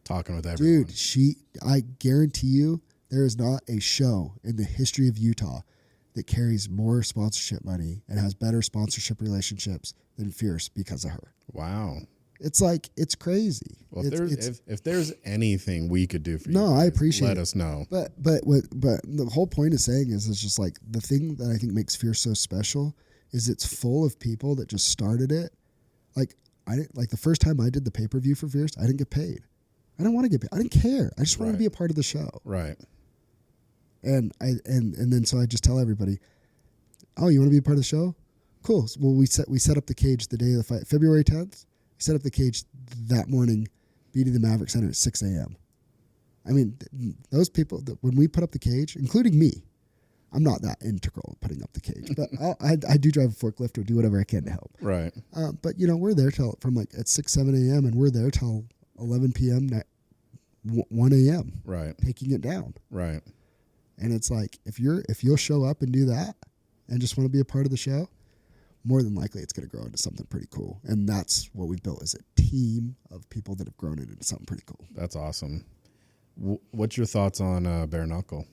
talking with everyone. Dude, I guarantee you there is not a show in the history of Utah that carries more sponsorship money and has better sponsorship relationships than Fierce because of her. Wow. It's like, it's crazy. Well, if there's anything we could do for you, I appreciate let us know. But the whole point of saying is, it's just like the thing that I think makes Fierce so special is it's full of people that just started it. Like I didn't, like the first time I did the pay-per-view for Fierce, I didn't get paid. I didn't want to get paid. I didn't care. I just wanted to be a part of the show. Right. And then so I just tell everybody, oh, you want to be a part of the show? Cool. Well, we set up the cage the day of the fight, February 10th. We set up the cage that morning, beating the Maverick Center at 6 a.m. I mean, those people, when we put up the cage, including me, I'm not that integral in putting up the cage, but I do drive a forklift or do whatever I can to help. Right. But, you know, we're there from like at 6, 7 a.m. and we're there till 11 p.m., 1 a.m. Right. Taking it down. Right. And it's like, if you'll show up and do that and just want to be a part of the show, more than likely it's going to grow into something pretty cool. And that's what we've built, is a team of people that have grown it into something pretty cool. That's awesome. What's your thoughts on bare knuckle?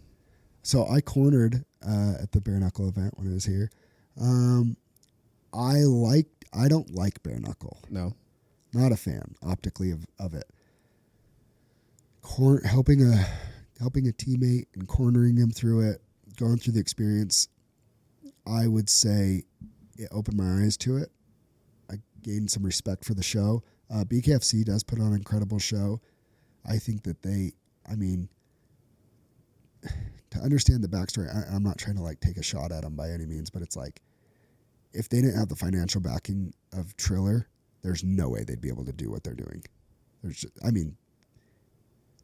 So I cornered at the bare knuckle event when I was here. I don't like bare knuckle. No. Not a fan optically of it. Helping a teammate and cornering him through it, going through the experience, I would say it opened my eyes to it. I gained some respect for the show. BKFC does put on an incredible show. I think that to understand the backstory, I'm not trying to like take a shot at them by any means, but it's like, if they didn't have the financial backing of Triller, there's no way they'd be able to do what they're doing.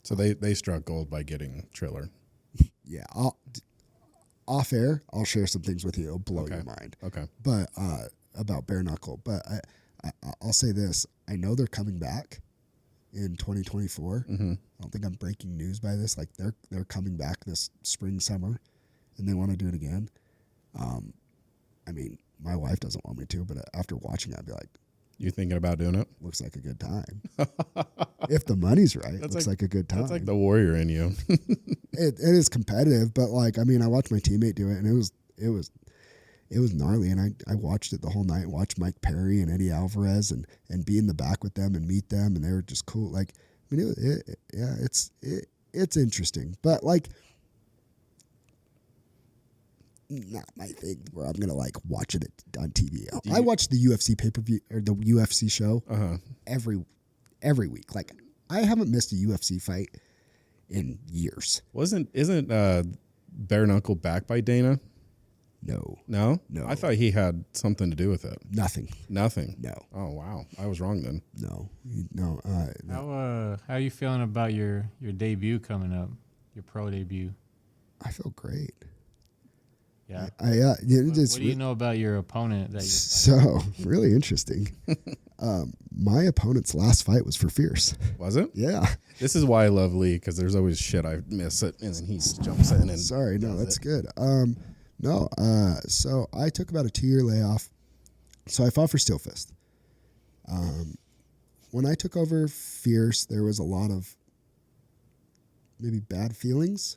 So they struck gold by getting Triller. Yeah. Off air, I'll share some things with you. It'll blow your mind. Okay. But about bare knuckle. But I'll say this. I know they're coming back in 2024. Mm-hmm. I don't think I'm breaking news by this. Like they're coming back this spring, summer, and they want to do it again. My wife doesn't want me to, but after watching it, I'd be like, you thinking about doing it? Looks like a good time. If the money's right, looks like a good time. That's like the warrior in you. It is competitive, but I watched my teammate do it, and it was gnarly. And I watched it the whole night. Watched Mike Perry and Eddie Alvarez and be in the back with them and meet them, and they were just cool. It's interesting, but not my thing where I'm gonna watch it on TV. I watch the UFC pay-per-view or the UFC show every week. I haven't missed a UFC fight in years. Isn't bare knuckle backed by Dana? No. I thought he had something to do with it. Nothing. No. Oh wow, I was wrong then. No. How are you feeling about your debut coming up? Your pro debut? I feel great. Yeah. What do you know about your opponent? Really interesting. My opponent's last fight was for Fierce. Was it? Yeah. This is why I love Lee, because there's always shit I miss it, and then he jumps in and. Sorry, no, that's good. No. So I took about a 2-year layoff. So I fought for Steel Fist. When I took over Fierce, there was a lot of maybe bad feelings.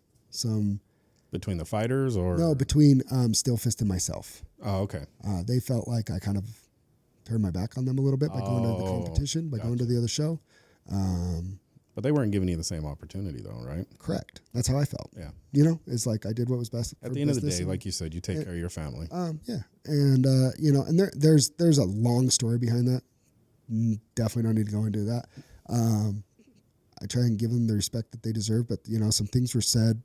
Between the fighters, or no, between Steel Fist and myself. Oh, okay. They felt like I kind of turned my back on them a little bit by going to the competition, by going to the other show. But they weren't giving you the same opportunity, though, right? Correct. That's how I felt. Yeah. You know, it's like I did what was best. At the end of the day, like you said, you take care of your family. Yeah, and you know, and there's a long story behind that. Definitely don't need to go into that. I try and give them the respect that they deserve, but you know, some things were said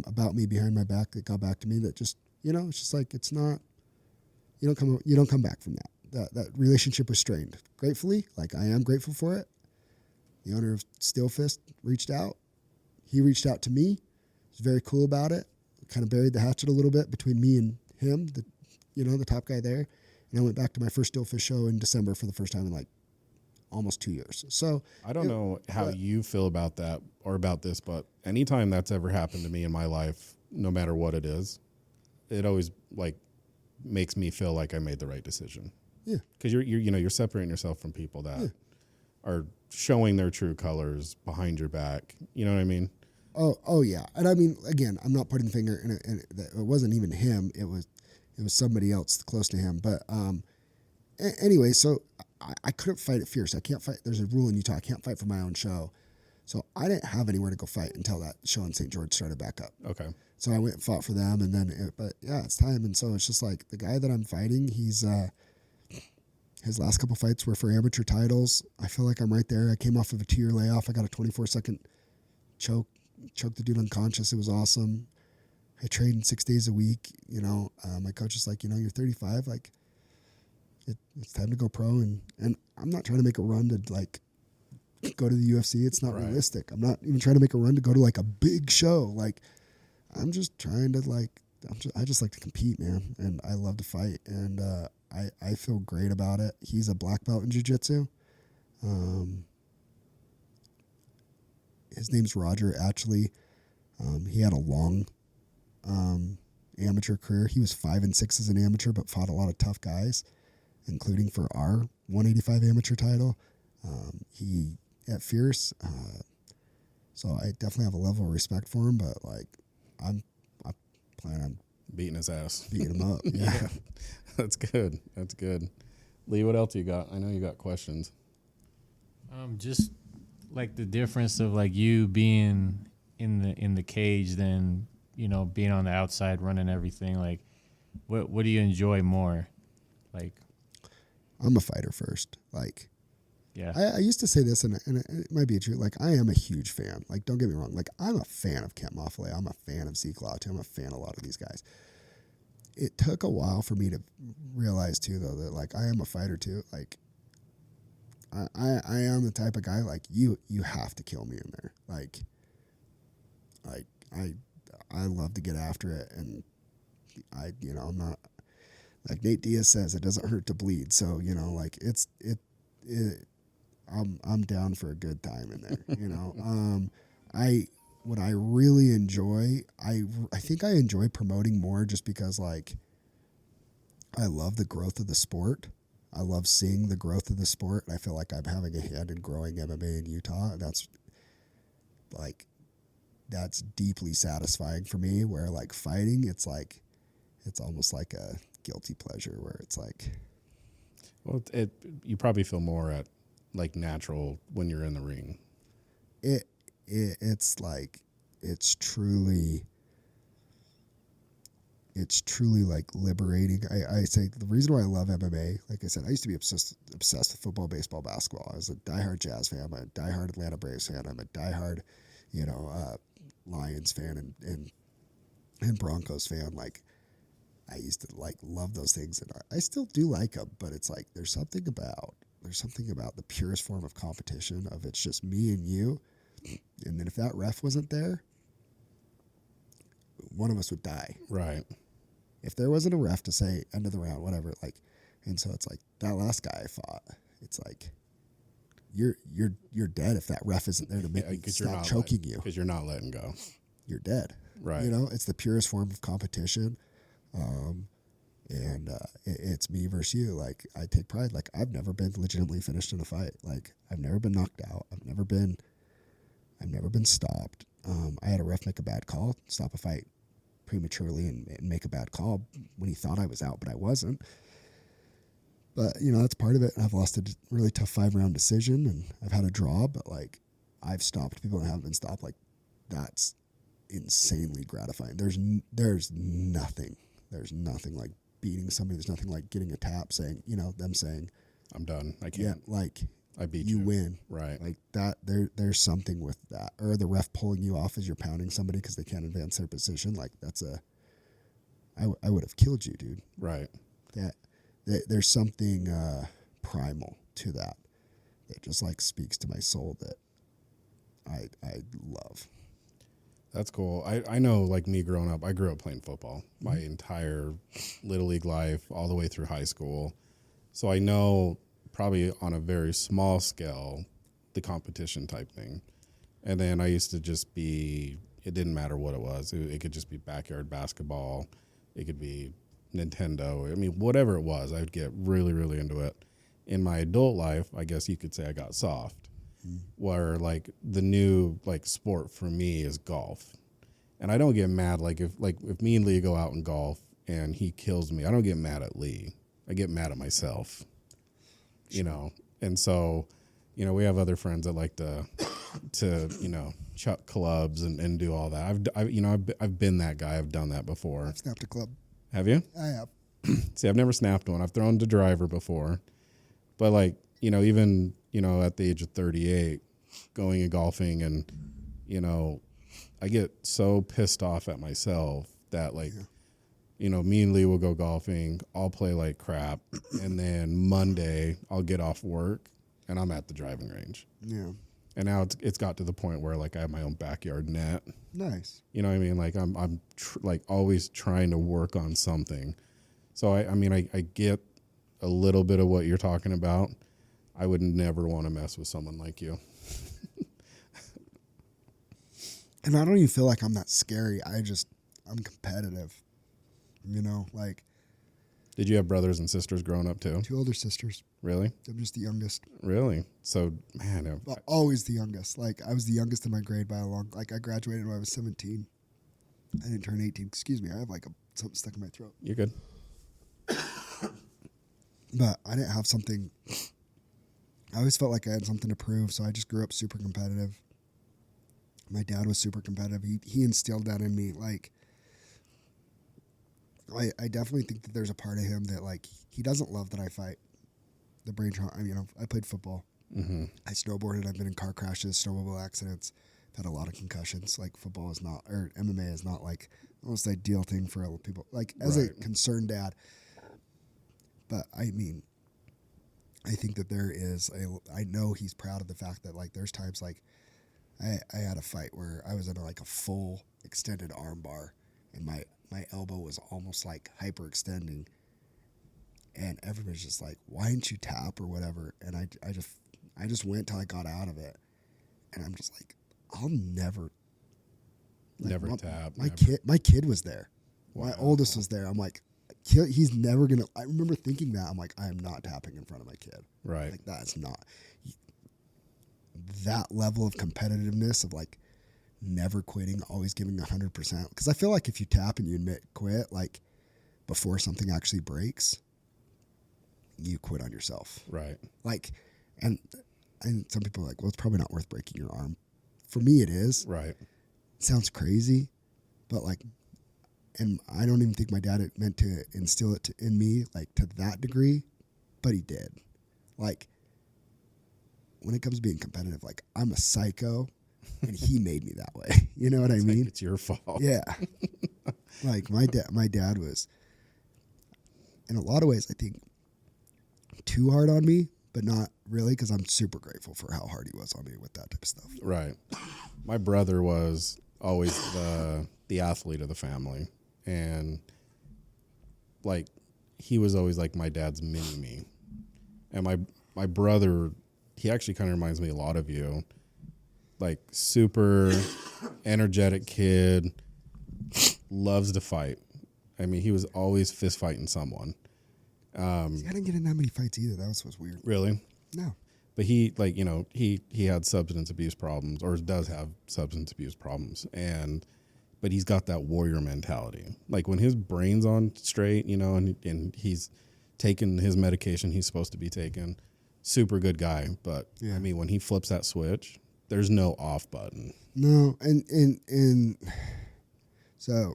about me behind my back that got back to me that just, you know, it's just like, it's not, you don't come back from that. That relationship was strained. Gratefully, like I am grateful for it. The owner of Steel Fist reached out. He reached out to me. He was very cool about it. Kind of buried the hatchet a little bit between me and him, the top guy there. And I went back to my first Steel Fist show in December for the first time in like almost 2 years. So I don't know how you feel about that or about this, but anytime that's ever happened to me in my life, no matter what it is, it always like makes me feel like I made the right decision. Yeah, because you're separating yourself from people that are showing their true colors behind your back. You know what I mean? Oh yeah. And I mean, again, I'm not putting the finger in it. It wasn't even him. It was somebody else close to him. But anyway, so I couldn't fight at Fierce. I can't fight. There's a rule in Utah. I can't fight for my own show. So I didn't have anywhere to go fight until that show in St. George started back up. Okay. So I went and fought for them, and then, but yeah, it's time. And so it's just like the guy that I'm fighting, his last couple fights were for amateur titles. I feel like I'm right there. I came off of a 2-year layoff. I got a 24-second choke the dude unconscious. It was awesome. I trained 6 days a week. You know, my coach is like, you know, you're 35. Like, it's time to go pro. And I'm not trying to make a run to like go to the UFC. It's not realistic. I'm not even trying to make a run to go to like a big show. Like, I'm just trying to like, I just like to compete, man. And I love to fight. And I feel great about it. He's a black belt in jiu-jitsu. His name's Roger, actually. He had a long amateur career. He was 5-6 as an amateur, but fought a lot of tough guys, including for our 185 amateur title. He at Fierce. So I definitely have a level of respect for him, but like I plan on beating his ass, beating him up. Yeah. That's good. Lee, what else you got? I know you got questions. Just like the difference of like you being in the cage than, you know, being on the outside running everything. Like, what do you enjoy more? Like, I'm a fighter first. Like, yeah, I used to say this, and it might be true. Like, I am a huge fan. Like, don't get me wrong. Like, I'm a fan of Kent Moffley. I'm a fan of Zeke Lawton. I'm a fan of a lot of these guys. It took a while for me to realize too, though, that like I am a fighter too. Like, I am the type of guy like you have to kill me in there. Like I love to get after it, and I'm not like Nate Diaz says, it doesn't hurt to bleed. So, you know, like I'm down for a good time in there, you know. What I really enjoy, I think I enjoy promoting more just because like I love the growth of the sport. I love seeing the growth of the sport. I feel like I'm having a hand in growing MMA in Utah. That's deeply satisfying for me, where like fighting, it's almost like a guilty pleasure where it's like, well, you probably feel more at like natural when you're in the ring. It's like it's truly like liberating. I say the reason why I love MMA, like I said, I used to be obsessed with football, baseball, basketball. I was a diehard Jazz fan. I'm a diehard Atlanta Braves fan. I'm a diehard, Lions fan and Broncos fan. Like, I used to like love those things, and I still do like them. But it's like there's something about the purest form of competition of it's just me and you. And then if that ref wasn't there, one of us would die. Right. If there wasn't a ref to say end of the round, whatever, like, and so it's like that last guy I fought, it's like you're dead if that ref isn't there to make me stop choking you. Because you're not letting go. You're dead. Right. You know, it's the purest form of competition. It's me versus you. Like, I take pride. Like, I've never been legitimately finished in a fight. Like, I've never been knocked out. I've never been stopped. I had a ref make a bad call, stop a fight prematurely and make a bad call when he thought I was out, but I wasn't. But, you know, that's part of it. I've lost a really tough 5-round decision, and I've had a draw, but, like, I've stopped people that haven't been stopped. Like, that's insanely gratifying. There's nothing like beating somebody. There's nothing like getting a tap saying, you know, them saying, I'm done. I can't. Yeah, like, I beat you win. Right. Like that, there's something with that. Or the ref pulling you off as you're pounding somebody because they can't advance their position. Like, that's I would have killed you, dude. Right. There's something primal to that just like speaks to my soul that I love. That's cool. I know, like, me growing up, I grew up playing football my entire Little League life, all the way through high school. So I know, probably on a very small scale, the competition type thing. And then I used to just be, it didn't matter what it was. It could just be backyard basketball. It could be Nintendo. I mean, whatever it was, I'd get really, really into it. In my adult life, I guess you could say I got soft. Where, like, the new, like, sport for me is golf. And I don't get mad, like, if me and Lee go out and golf and he kills me, I don't get mad at Lee. I get mad at myself, you know. And so, you know, we have other friends that like to you know, chuck clubs and do all that. I've been that guy. I've done that before. I've snapped a club. Have you? I have. See, I've never snapped one. I've thrown the driver before. But, like, you know, even, you know, at the age of 38, going and golfing, and, you know, I get so pissed off at myself that, like, you know, me and Lee will go golfing, I'll play like crap, and then Monday I'll get off work and I'm at the driving range. Yeah. And now it's got to the point where, like, I have my own backyard net. Nice. You know what I mean? Like, I'm like always trying to work on something. So I mean, I get a little bit of what you're talking about. I would never want to mess with someone like you. And I don't even feel like I'm that scary. I'm competitive. You know, like. Did you have brothers and sisters growing up too? 2 older sisters. Really? I'm just the youngest. Really? So, man. Well, always the youngest. Like, I was the youngest in my grade by a long, like, I graduated when I was 17. I didn't turn 18. Excuse me. I have, like, something stuck in my throat. You're good. But I didn't have something. I always felt like I had something to prove, so I just grew up super competitive. My dad was super competitive. He instilled that in me. Like, I definitely think that there's a part of him that, like, he doesn't love that I fight. The brain trauma. I mean, I played football. Mm-hmm. I snowboarded. I've been in car crashes, snowmobile accidents. I've had a lot of concussions. Like, football is not, or MMA is not, like, the most ideal thing for people. Like, as a concerned dad. But, I mean, I think that there is I know he's proud of the fact that, like, there's times, like, I had a fight where I was in a full extended arm bar, and my elbow was almost like hyperextending, and everybody's just like, why didn't you tap or whatever? And I just went till I got out of it, and I'm just like, I'll never tap. My kid was there. Wow. My oldest was there. I'm like, he's never gonna. I remember thinking that. I'm like, I am not tapping in front of my kid. Right. Like, that's not that level of competitiveness of, like, never quitting, always giving 100%. Because I feel like if you tap and you admit quit, like, before something actually breaks, you quit on yourself. Right. Like, and some people are like, well, it's probably not worth breaking your arm. For me, it is. Right. It sounds crazy, but, like, and I don't even think my dad had meant to instill it in me, like, to that degree, but he did. Like, when it comes to being competitive, like, I'm a psycho, and he made me that way. You know what I mean? Like, it's your fault. Yeah. Like, my dad was, in a lot of ways, I think, too hard on me, but not really, because I'm super grateful for how hard he was on me with that type of stuff. Right. My brother was always the athlete of the family, and, like, he was always like my dad's mini me. And my brother, he actually kind of reminds me a lot of you. Like, super energetic kid, loves to fight. I mean, he was always fist fighting someone. See, I didn't get in that many fights either. That was what's weird. Really? No. But he, like, you know, he had substance abuse problems, or does have substance abuse problems, but he's got that warrior mentality. Like, when his brain's on straight, you know, and he's taking his medication he's supposed to be taking, super good guy. But I mean, when he flips that switch, there's no off button. No, and so,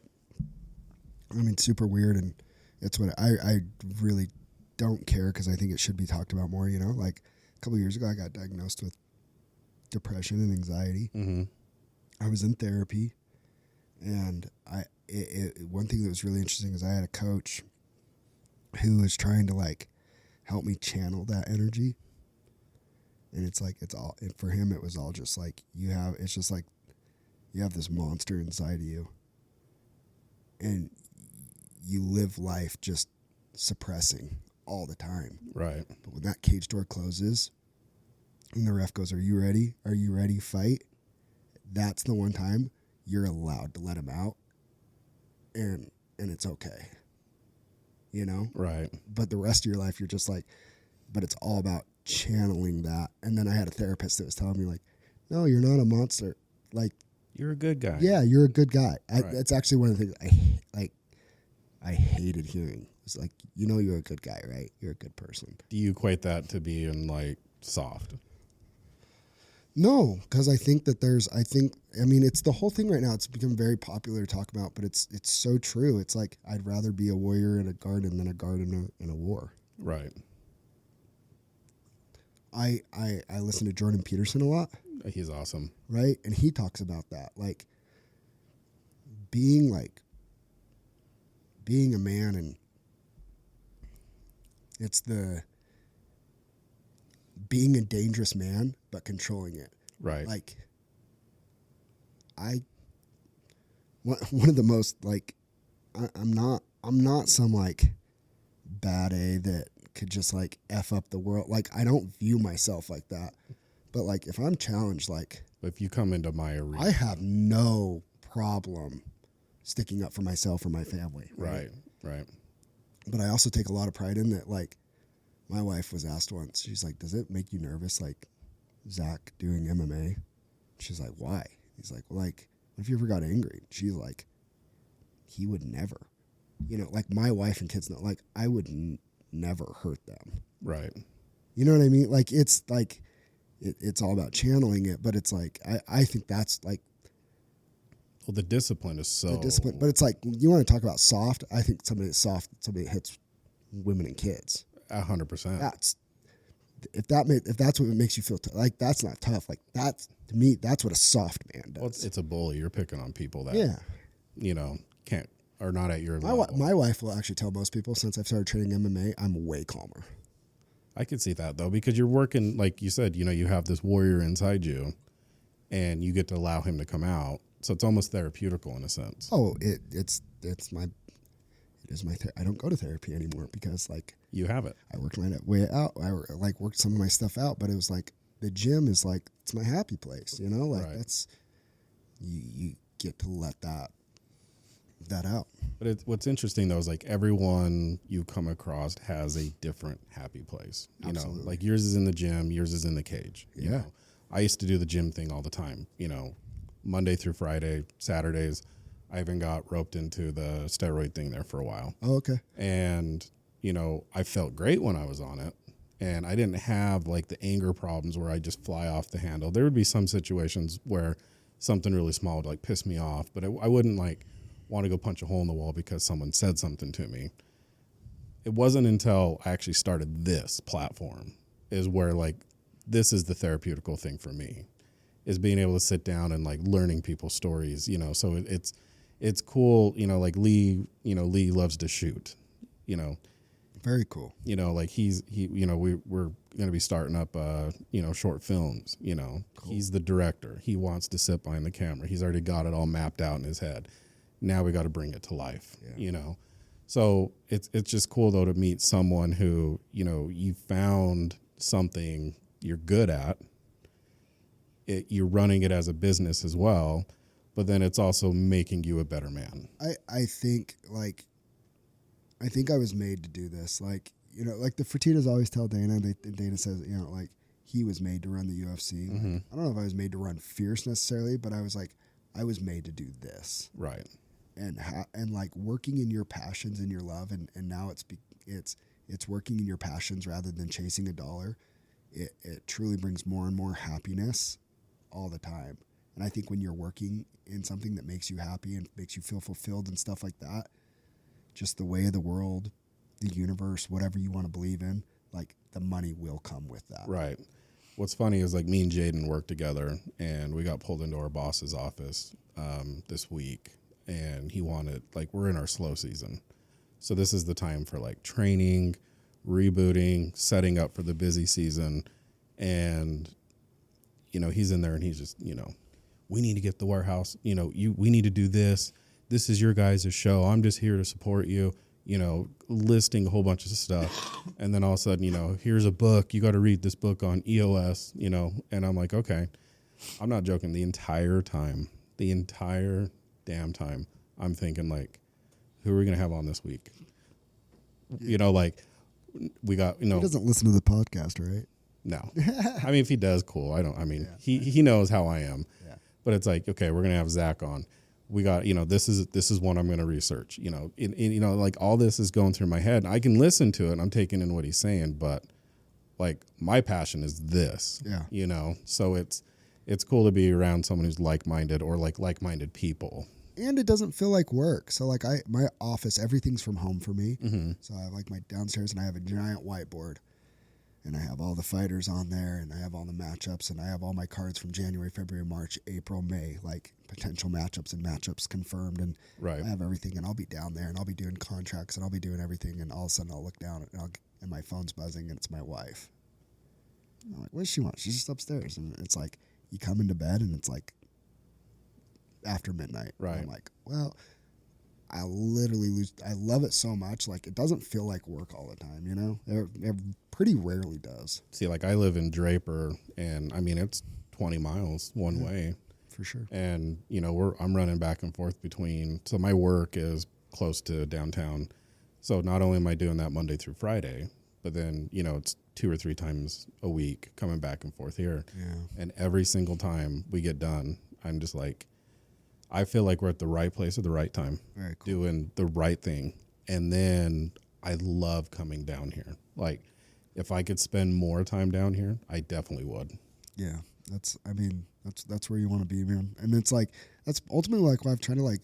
I mean, super weird, and it's what I really don't care because I think it should be talked about more. You know, like a couple of years ago, I got diagnosed with depression and anxiety. Mm-hmm. I was in therapy, and one thing that was really interesting is I had a coach who was trying to like help me channel that energy. And it's like, for him, it was all just like, it's just like you have this monster inside of you and you live life just suppressing all the time. Right. But when that cage door closes and the ref goes, "Are you ready? Are you ready? Fight." That's the one time you're allowed to let him out and it's okay. You know? Right. But the rest of your life, you're just like, but it's all about channeling that. And then I had a therapist that was telling me like, no, you're not a monster. Like, you're a good guy. Yeah, you're a good guy. Right. That's actually one of the things I hated hearing. It's like, you know, you're a good guy, right? You're a good person. Do you equate that to being like soft? No, because I think it's the whole thing right now. It's become very popular to talk about, but it's so true. It's like, I'd rather be a warrior in a garden than a guard in a war. Right. I listen to Jordan Peterson a lot. He's awesome. Right? And he talks about that. Like being a man, and it's being a dangerous man, but controlling it. Right. Like one of the most like, I'm not some like bad A that could just like F up the world. Like, I don't view myself like that. But like, if I'm challenged, like, if you come into my arena, I have no problem sticking up for myself or my family. Right. Right. But I also take a lot of pride in that. Like, my wife was asked once, she's like, "Does it make you nervous, like Zack doing MMA?" She's like, "Why?" He's like, "Well, like, what if you ever got angry?" She's like, "He would never." You know, like, my wife and kids know, like, I would never hurt them. Right. You know what I mean? Like, it's like, it's all about channeling it, but it's like, I think that's like, well, the discipline is so... The discipline, but it's like, you want to talk about soft, I think somebody that's soft, somebody that hits women and kids. 100%. That's, if that's what makes you feel, like, that's not tough. Like, that's, to me, that's what a soft man does. Well, it's a bully. You're picking on people that, you know, can't, are not at your level. My wife will actually tell most people, since I've started training MMA, I'm way calmer. I could see that, though, because you're working, like you said, you know, you have this warrior inside you, and you get to allow him to come out. So it's almost therapeutical in a sense. Oh, it is my I don't go to therapy anymore because, like, you have it. I worked my way out. I like worked some of my stuff out, but it was like, the gym is like, it's my happy place, you know? Like, that's, you get to let that out. But what's interesting, though, is like everyone you come across has a different happy place. You know, like yours is in the gym, yours is in the cage. You know? I used to do the gym thing all the time, you know, Monday through Friday, Saturdays. I even got roped into the steroid thing there for a while. Oh, okay. And, you know, I felt great when I was on it. And I didn't have like the anger problems where I just fly off the handle. There would be some situations where something really small would like piss me off, but I wouldn't like want to go punch a hole in the wall because someone said something to me. It wasn't until I actually started this platform is where like, this is the therapeutical thing for me, is being able to sit down and like learning people's stories, you know. So it's cool, you know, like Lee loves to shoot, you know. Very cool. You know, like he you know, we're going to be starting up, you know, short films, you know. Cool. He's the director. He wants to sit behind the camera. He's already got it all mapped out in his head. Now we got to bring it to life, you know. So it's just cool, though, to meet someone who, you know, you found something you're good at. You're running it as a business as well, but then it's also making you a better man. I think I was made to do this. Like, you know, like the Fertittas always tell Dana, Dana says, you know, like he was made to run the UFC. Mm-hmm. Like, I don't know if I was made to run fierce necessarily, but I was like, I was made to do this. Right. And like working in your passions and your love. And now it's working in your passions rather than chasing a dollar. It truly brings more and more happiness all the time. And I think when you're working in something that makes you happy and makes you feel fulfilled and stuff like that, just the way of the world, the universe, whatever you want to believe in, like the money will come with that. Right. What's funny is like me and Jaden worked together and we got pulled into our boss's office this week, and he wanted, like, we're in our slow season. So this is the time for like training, rebooting, setting up for the busy season. And, you know, he's in there and he's just, you know, we need to get the warehouse, you know, we need to do this. This is your guys' show. I'm just here to support you, you know, listing a whole bunch of stuff. And then all of a sudden, you know, here's a book. You got to read this book on EOS, you know. And I'm like, okay, I'm not joking. The entire damn time, I'm thinking like, who are we going to have on this week? You know, like we got, you know. He doesn't listen to the podcast, right? No. I mean, if he does, cool. He knows how I am. Yeah. But it's like, okay, we're going to have Zack on. We got, you know, this is one I'm going to research, you know, you know, like all this is going through my head. I can listen to it and I'm taking in what he's saying, but like my passion is this, you know, so it's cool to be around someone who's like-minded or like-minded people. And it doesn't feel like work. So like my office, everything's from home for me. Mm-hmm. So I have like my downstairs and I have a giant whiteboard. And I have all the fighters on there, and I have all the matchups, and I have all my cards from January, February, March, April, May, like potential matchups and matchups confirmed. And right. I have everything, and I'll be down there, and I'll be doing contracts, and I'll be doing everything, and all of a sudden I'll look down, and my phone's buzzing, and it's my wife. I'm like, what does she want? She's just upstairs. And it's like, you come into bed, and it's like after midnight. Right. And I'm like, well, I literally I love it so much. Like, it doesn't feel like work all the time, you know? It pretty rarely does. See, like I live in Draper, and I mean, it's 20 miles one way. For sure. And, you know, I'm running back and forth so my work is close to downtown. So not only am I doing that Monday through Friday, but then, you know, it's 2 or 3 times a week coming back and forth here. Yeah. And every single time we get done, I'm just like, I feel like we're at the right place at the right time, Very cool. doing the right thing. And then I love coming down here. Like, if I could spend more time down here, I definitely would. Yeah, that's where you want to be, man. And it's like, that's ultimately like why I've tried to like,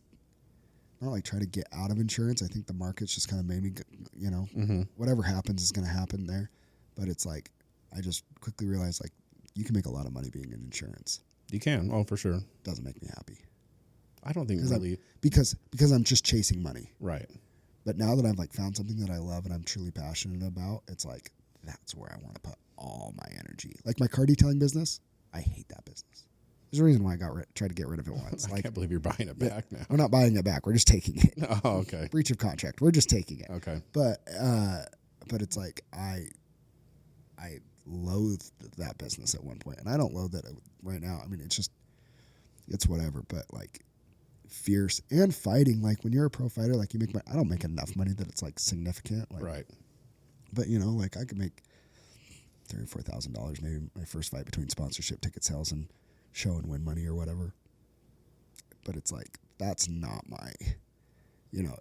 not like try to get out of insurance. I think the market's just kind of made me, you know, whatever happens is going to happen there. But it's like, I just quickly realized like, you can make a lot of money being in insurance. You can, oh, for sure. Doesn't make me happy. I don't think really. Because I'm just chasing money. Right. But now that I've like found something that I love and I'm truly passionate about, it's like, that's where I want to put all my energy. Like my car detailing business, I hate that business. There's a reason why I tried to get rid of it once. I can't believe you're buying it back now. We're not buying it back. We're just taking it. Oh, okay. Breach of contract. We're just taking it. Okay. But it's like I loathed that business at one point, and I don't loathe it right now. I mean, it's whatever. But like fierce and fighting, like when you're a pro fighter, like I don't make enough money that it's like significant. Like, right. But you know, like I could make $3,000 or $4,000 maybe my first fight between sponsorship, ticket sales, and show and win money or whatever. But it's like, that's not my, you know,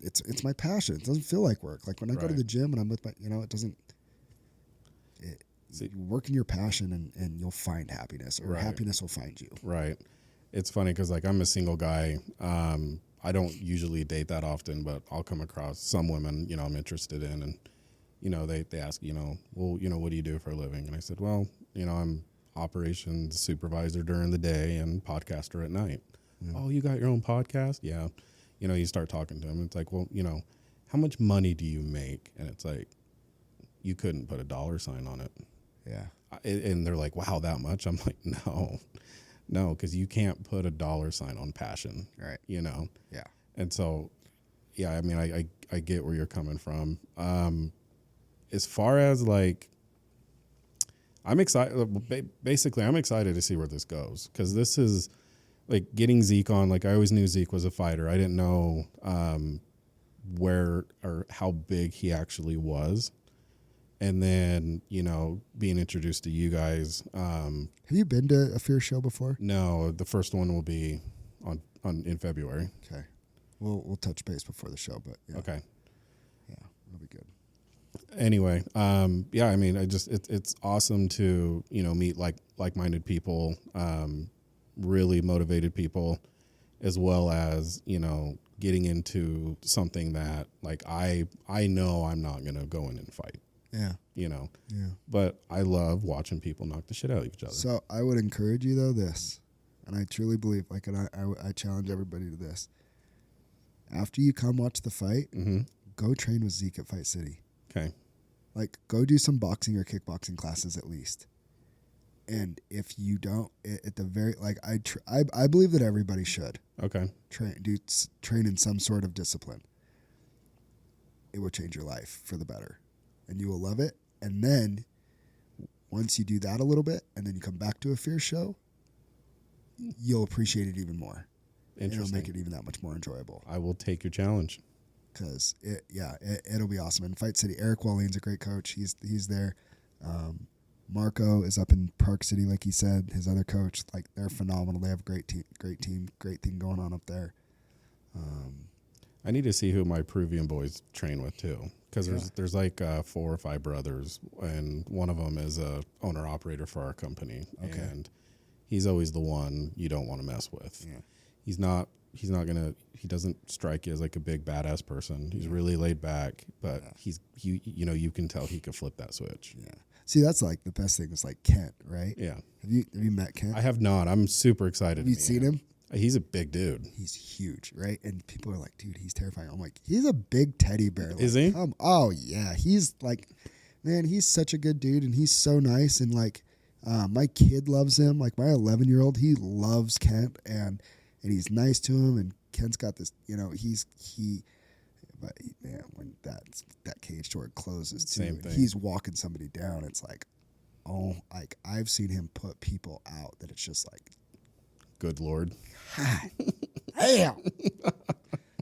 it's my passion. It doesn't feel like work. Like when I go to the gym and I'm with my, you know, you work in your passion and you'll find happiness, or happiness will find you. Right. It's funny because like I'm a single guy. I don't usually date that often, but I'll come across some women, you know, I'm interested in, and you know, they ask, you know, well, you know, what do you do for a living? And I said, well, you know, I'm operations supervisor during the day and podcaster at night. Mm-hmm. Oh, you got your own podcast? Yeah. You know, you start talking to them. It's like, well, you know, how much money do you make? And it's like, you couldn't put a dollar sign on it. Yeah. And they're like, wow, that much? I'm like, no, because you can't put a dollar sign on passion. Right. You know? Yeah. And so, yeah, I mean, I get where you're coming from. As far as like, I'm excited. Basically, I'm excited to see where this goes, because this is like getting Zeke on, like I always knew Zeke was a fighter. I didn't know where or how big he actually was. And then, being introduced to you guys. Have you been to a Fear show before? No, the first one will be on in February. Okay. We'll touch base before the show, but yeah. Okay. Yeah, it'll be good. Anyway, yeah, I mean, it's awesome to, meet like-minded people, really motivated people, as well as, getting into something that like I know I'm not going to go in and fight. Yeah. Yeah. But I love watching people knock the shit out of each other. So I would encourage you though this, and I truly believe, like, and I challenge everybody to this. After you come watch the fight, go train with Zeke at Fight City. Okay. Like, go do some boxing or kickboxing classes at least. And if you don't, at the very, like, I believe that everybody should. Okay. Train in some sort of discipline. It will change your life for the better. And you will love it. And then once you do that a little bit, and then you come back to a Fear show, you'll appreciate it even more. It'll make it even that much more enjoyable. I will take your challenge. Because it'll be awesome. And Fight City, Eric Walline's a great coach. He's there. Marco is up in Park City, like he said. His other coach, like, they're phenomenal. They have a great team, great thing going on up there. I need to see who my Peruvian boys train with too, because there's like 4 or 5 brothers, and one of them is a owner operator for our company, and he's always the one you don't want to mess with. Yeah. He doesn't strike you as like a big badass person. He's really laid back, but you can tell he could flip that switch. Yeah. See, that's like the best thing is like Kent, right? Yeah. Have you met Kent? I have not. I'm super excited. Have you seen him? He's a big dude. He's huge, right? And people are like, dude, he's terrifying. I'm like, he's a big teddy bear. Like, is he? Oh, yeah. He's like, man, he's such a good dude, and he's so nice. And like, my kid loves him. Like, my 11-year-old, he loves Kent, and he's nice to him. And Kent's got this, but man, when that cage door closes too, Same thing. He's walking somebody down. It's like, like I've seen him put people out that it's just like, good Lord. Damn.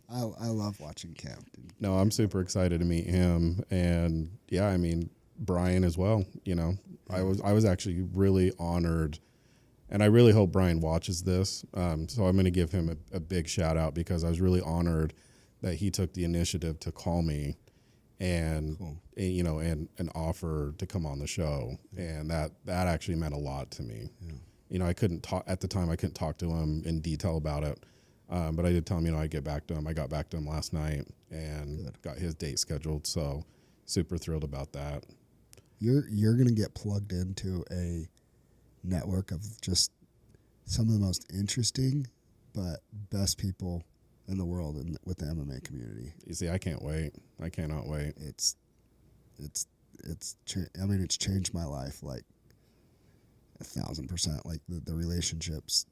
I love watching Kent. No, I'm super excited to meet him, and yeah, I mean Brian as well. I was actually really honored, and I really hope Brian watches this. So I'm going to give him a big shout out, because I was really honored that he took the initiative to call me, and and offer to come on the show, and that actually meant a lot to me. Yeah. I couldn't talk at the time. I couldn't talk to him in detail about it, but I did tell him, I'd get back to him. I got back to him last night and got his date scheduled. So super thrilled about that. You're gonna get plugged into a network of just some of the most interesting but best people in the world with the MMA community. You see, I can't wait. I cannot wait. It's changed my life like 1,000%. Like the relationships.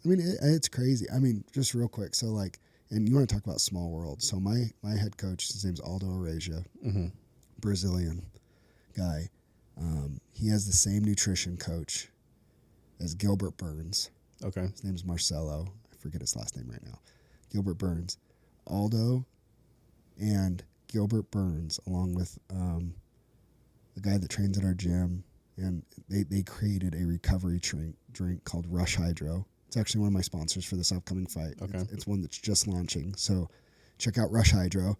I mean, it's crazy. I mean, just real quick. So like, and you want to talk about small world. So my head coach, his name's Aldo Arasia, Brazilian guy. He has the same nutrition coach as Gilbert Burns. Okay. His name's Marcelo. I forget his last name right now. Gilbert Burns. Aldo and Gilbert Burns, along with the guy that trains at our gym, and they created a recovery drink called Rush Hydro. It's actually one of my sponsors for this upcoming fight. Okay. It's one that's just launching. So check out Rush Hydro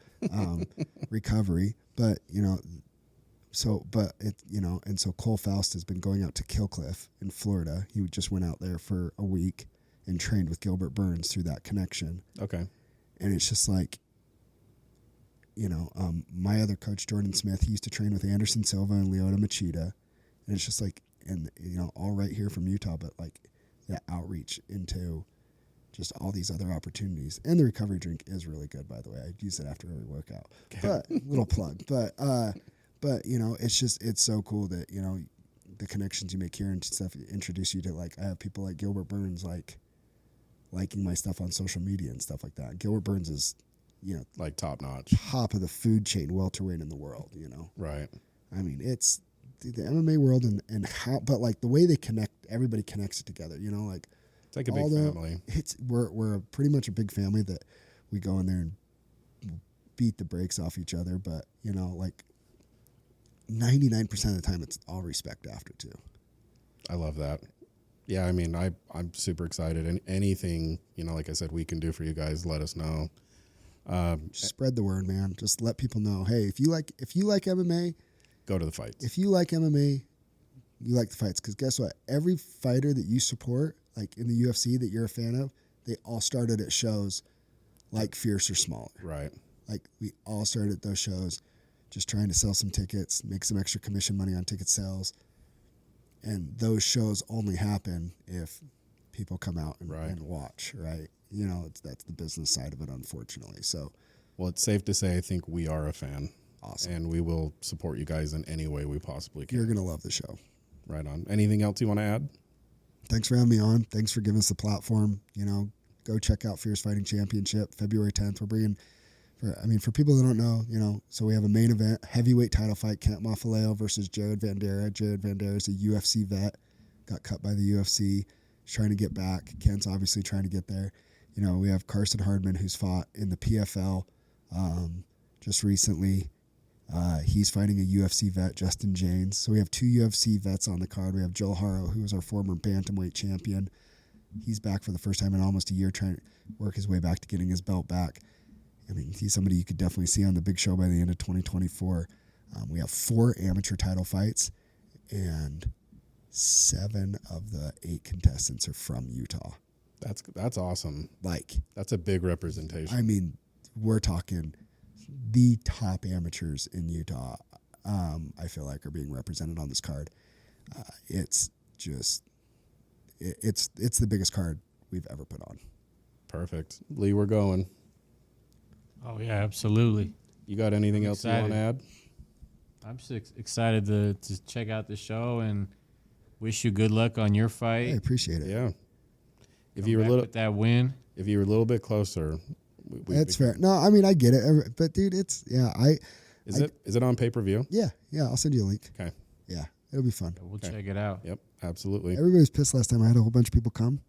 recovery. But, so Cole Faust has been going out to Killcliff in Florida. He just went out there for a week and trained with Gilbert Burns through that connection. Okay. And it's just like, my other coach, Jordan Smith, he used to train with Anderson Silva and Leota Machida. And it's just like, and, all right here from Utah, but like that outreach into just all these other opportunities. And the recovery drink is really good, by the way. I use it after every workout. Okay. But, little plug. But it's so cool that, the connections you make here and stuff introduce you to, like, I have people like Gilbert Burns, like, liking my stuff on social media and stuff like that. Gilbert Burns is, like top notch, top of the food chain, welterweight in the world, Right. I mean, it's the MMA world and how, but like the way they connect, everybody connects it together, like It's like a big family. We're pretty much a big family that we go in there and beat the brakes off each other. But, you know, like 99% of the time, it's all respect after too. I love that. Yeah, I mean, I'm super excited. And anything, you know, like I said, we can do for you guys, let us know. Spread the word, man. Just let people know. Hey, if you like MMA, go to the fights. If you like MMA, you like the fights. Because guess what? Every fighter that you support, like in the UFC that you're a fan of, they all started at shows like Fierce or smaller. Right. Like we all started at those shows just trying to sell some tickets, make some extra commission money on ticket sales. And those shows only happen if people come out and watch, right? You know, that's the business side of it, unfortunately. So, well, it's safe to say I think we are a fan. Awesome. And we will support you guys in any way we possibly can. You're going to love the show. Right on. Anything else you want to add? Thanks for having me on. Thanks for giving us the platform. You know, go check out Fierce Fighting Championship, February 10th. We're bringing, for people that don't know, you know, so we have a main event, heavyweight title fight, Kent Mafaleo versus Jared Vandera. Jared Vandera is a UFC vet, got cut by the UFC. He's trying to get back. Kent's obviously trying to get there. You know, we have Carson Hardman, who's fought in the PFL just recently. He's fighting a UFC vet, Justin James. So we have 2 UFC vets on the card. We have Joel Haro, who was our former bantamweight champion. He's back for the first time in almost a year, trying to work his way back to getting his belt back. I mean, he's somebody you could definitely see on the big show by the end of 2024. We have 4 amateur title fights, and 7 of the 8 contestants are from Utah. That's awesome. Like, that's a big representation. I mean, we're talking the top amateurs in Utah. I feel like are being represented on this card. It's just, it's the biggest card we've ever put on. Perfect. Lee, we're going. Oh yeah, absolutely. You got anything else you want to add? I'm just excited to check out the show and wish you good luck on your fight. I appreciate it. Yeah. If you were with that win, if you were a little bit closer, that's fair. No, I mean I get it, but dude, it's Is it on pay-per-view? Yeah. I'll send you a link. Okay. Yeah, it'll be fun. We'll check it out. Yep, absolutely. Everybody was pissed last time. I had a whole bunch of people come,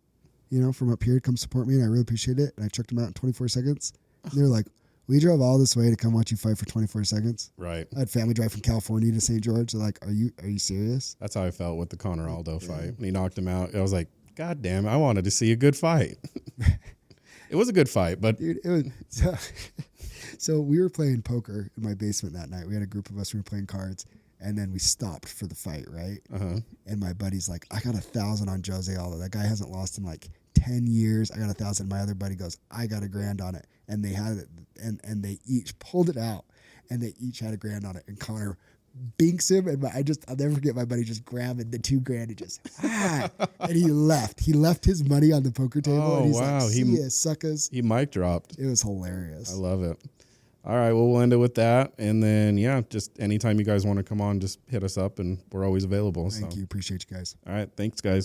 you know, from up here to come support me, and I really appreciate it. And I checked them out in 24 seconds. And they were like, "We drove all this way to come watch you fight for 24 seconds." Right. I had family drive from California to St. George. They're like, "Are you serious?" That's how I felt with the Conor Aldo fight. When he knocked him out, I was like, God damn, I wanted to see a good fight. It was a good fight, but dude, it was so we were playing poker in my basement that night. We had a group of us, we were playing cards, and then we stopped for the fight, right? Uh-huh. And my buddy's like, I got 1,000 on Jose Aldo. That guy hasn't lost in like 10 years. I got 1,000. My other buddy goes, I got $1,000 on it. And they had it, and they each pulled it out, and they each had $1,000 on it. And Connor binks him, and I'll never forget my buddy just grabbing the $2,000 and just and he left. He left his money on the poker table, and he's like, "See ya, suckers." He mic dropped. It was hilarious. I love it. All right, well, we'll end it with that, and then just anytime you guys want to come on, just hit us up, and we're always available. Thank you. Appreciate you guys. All right, thanks, guys.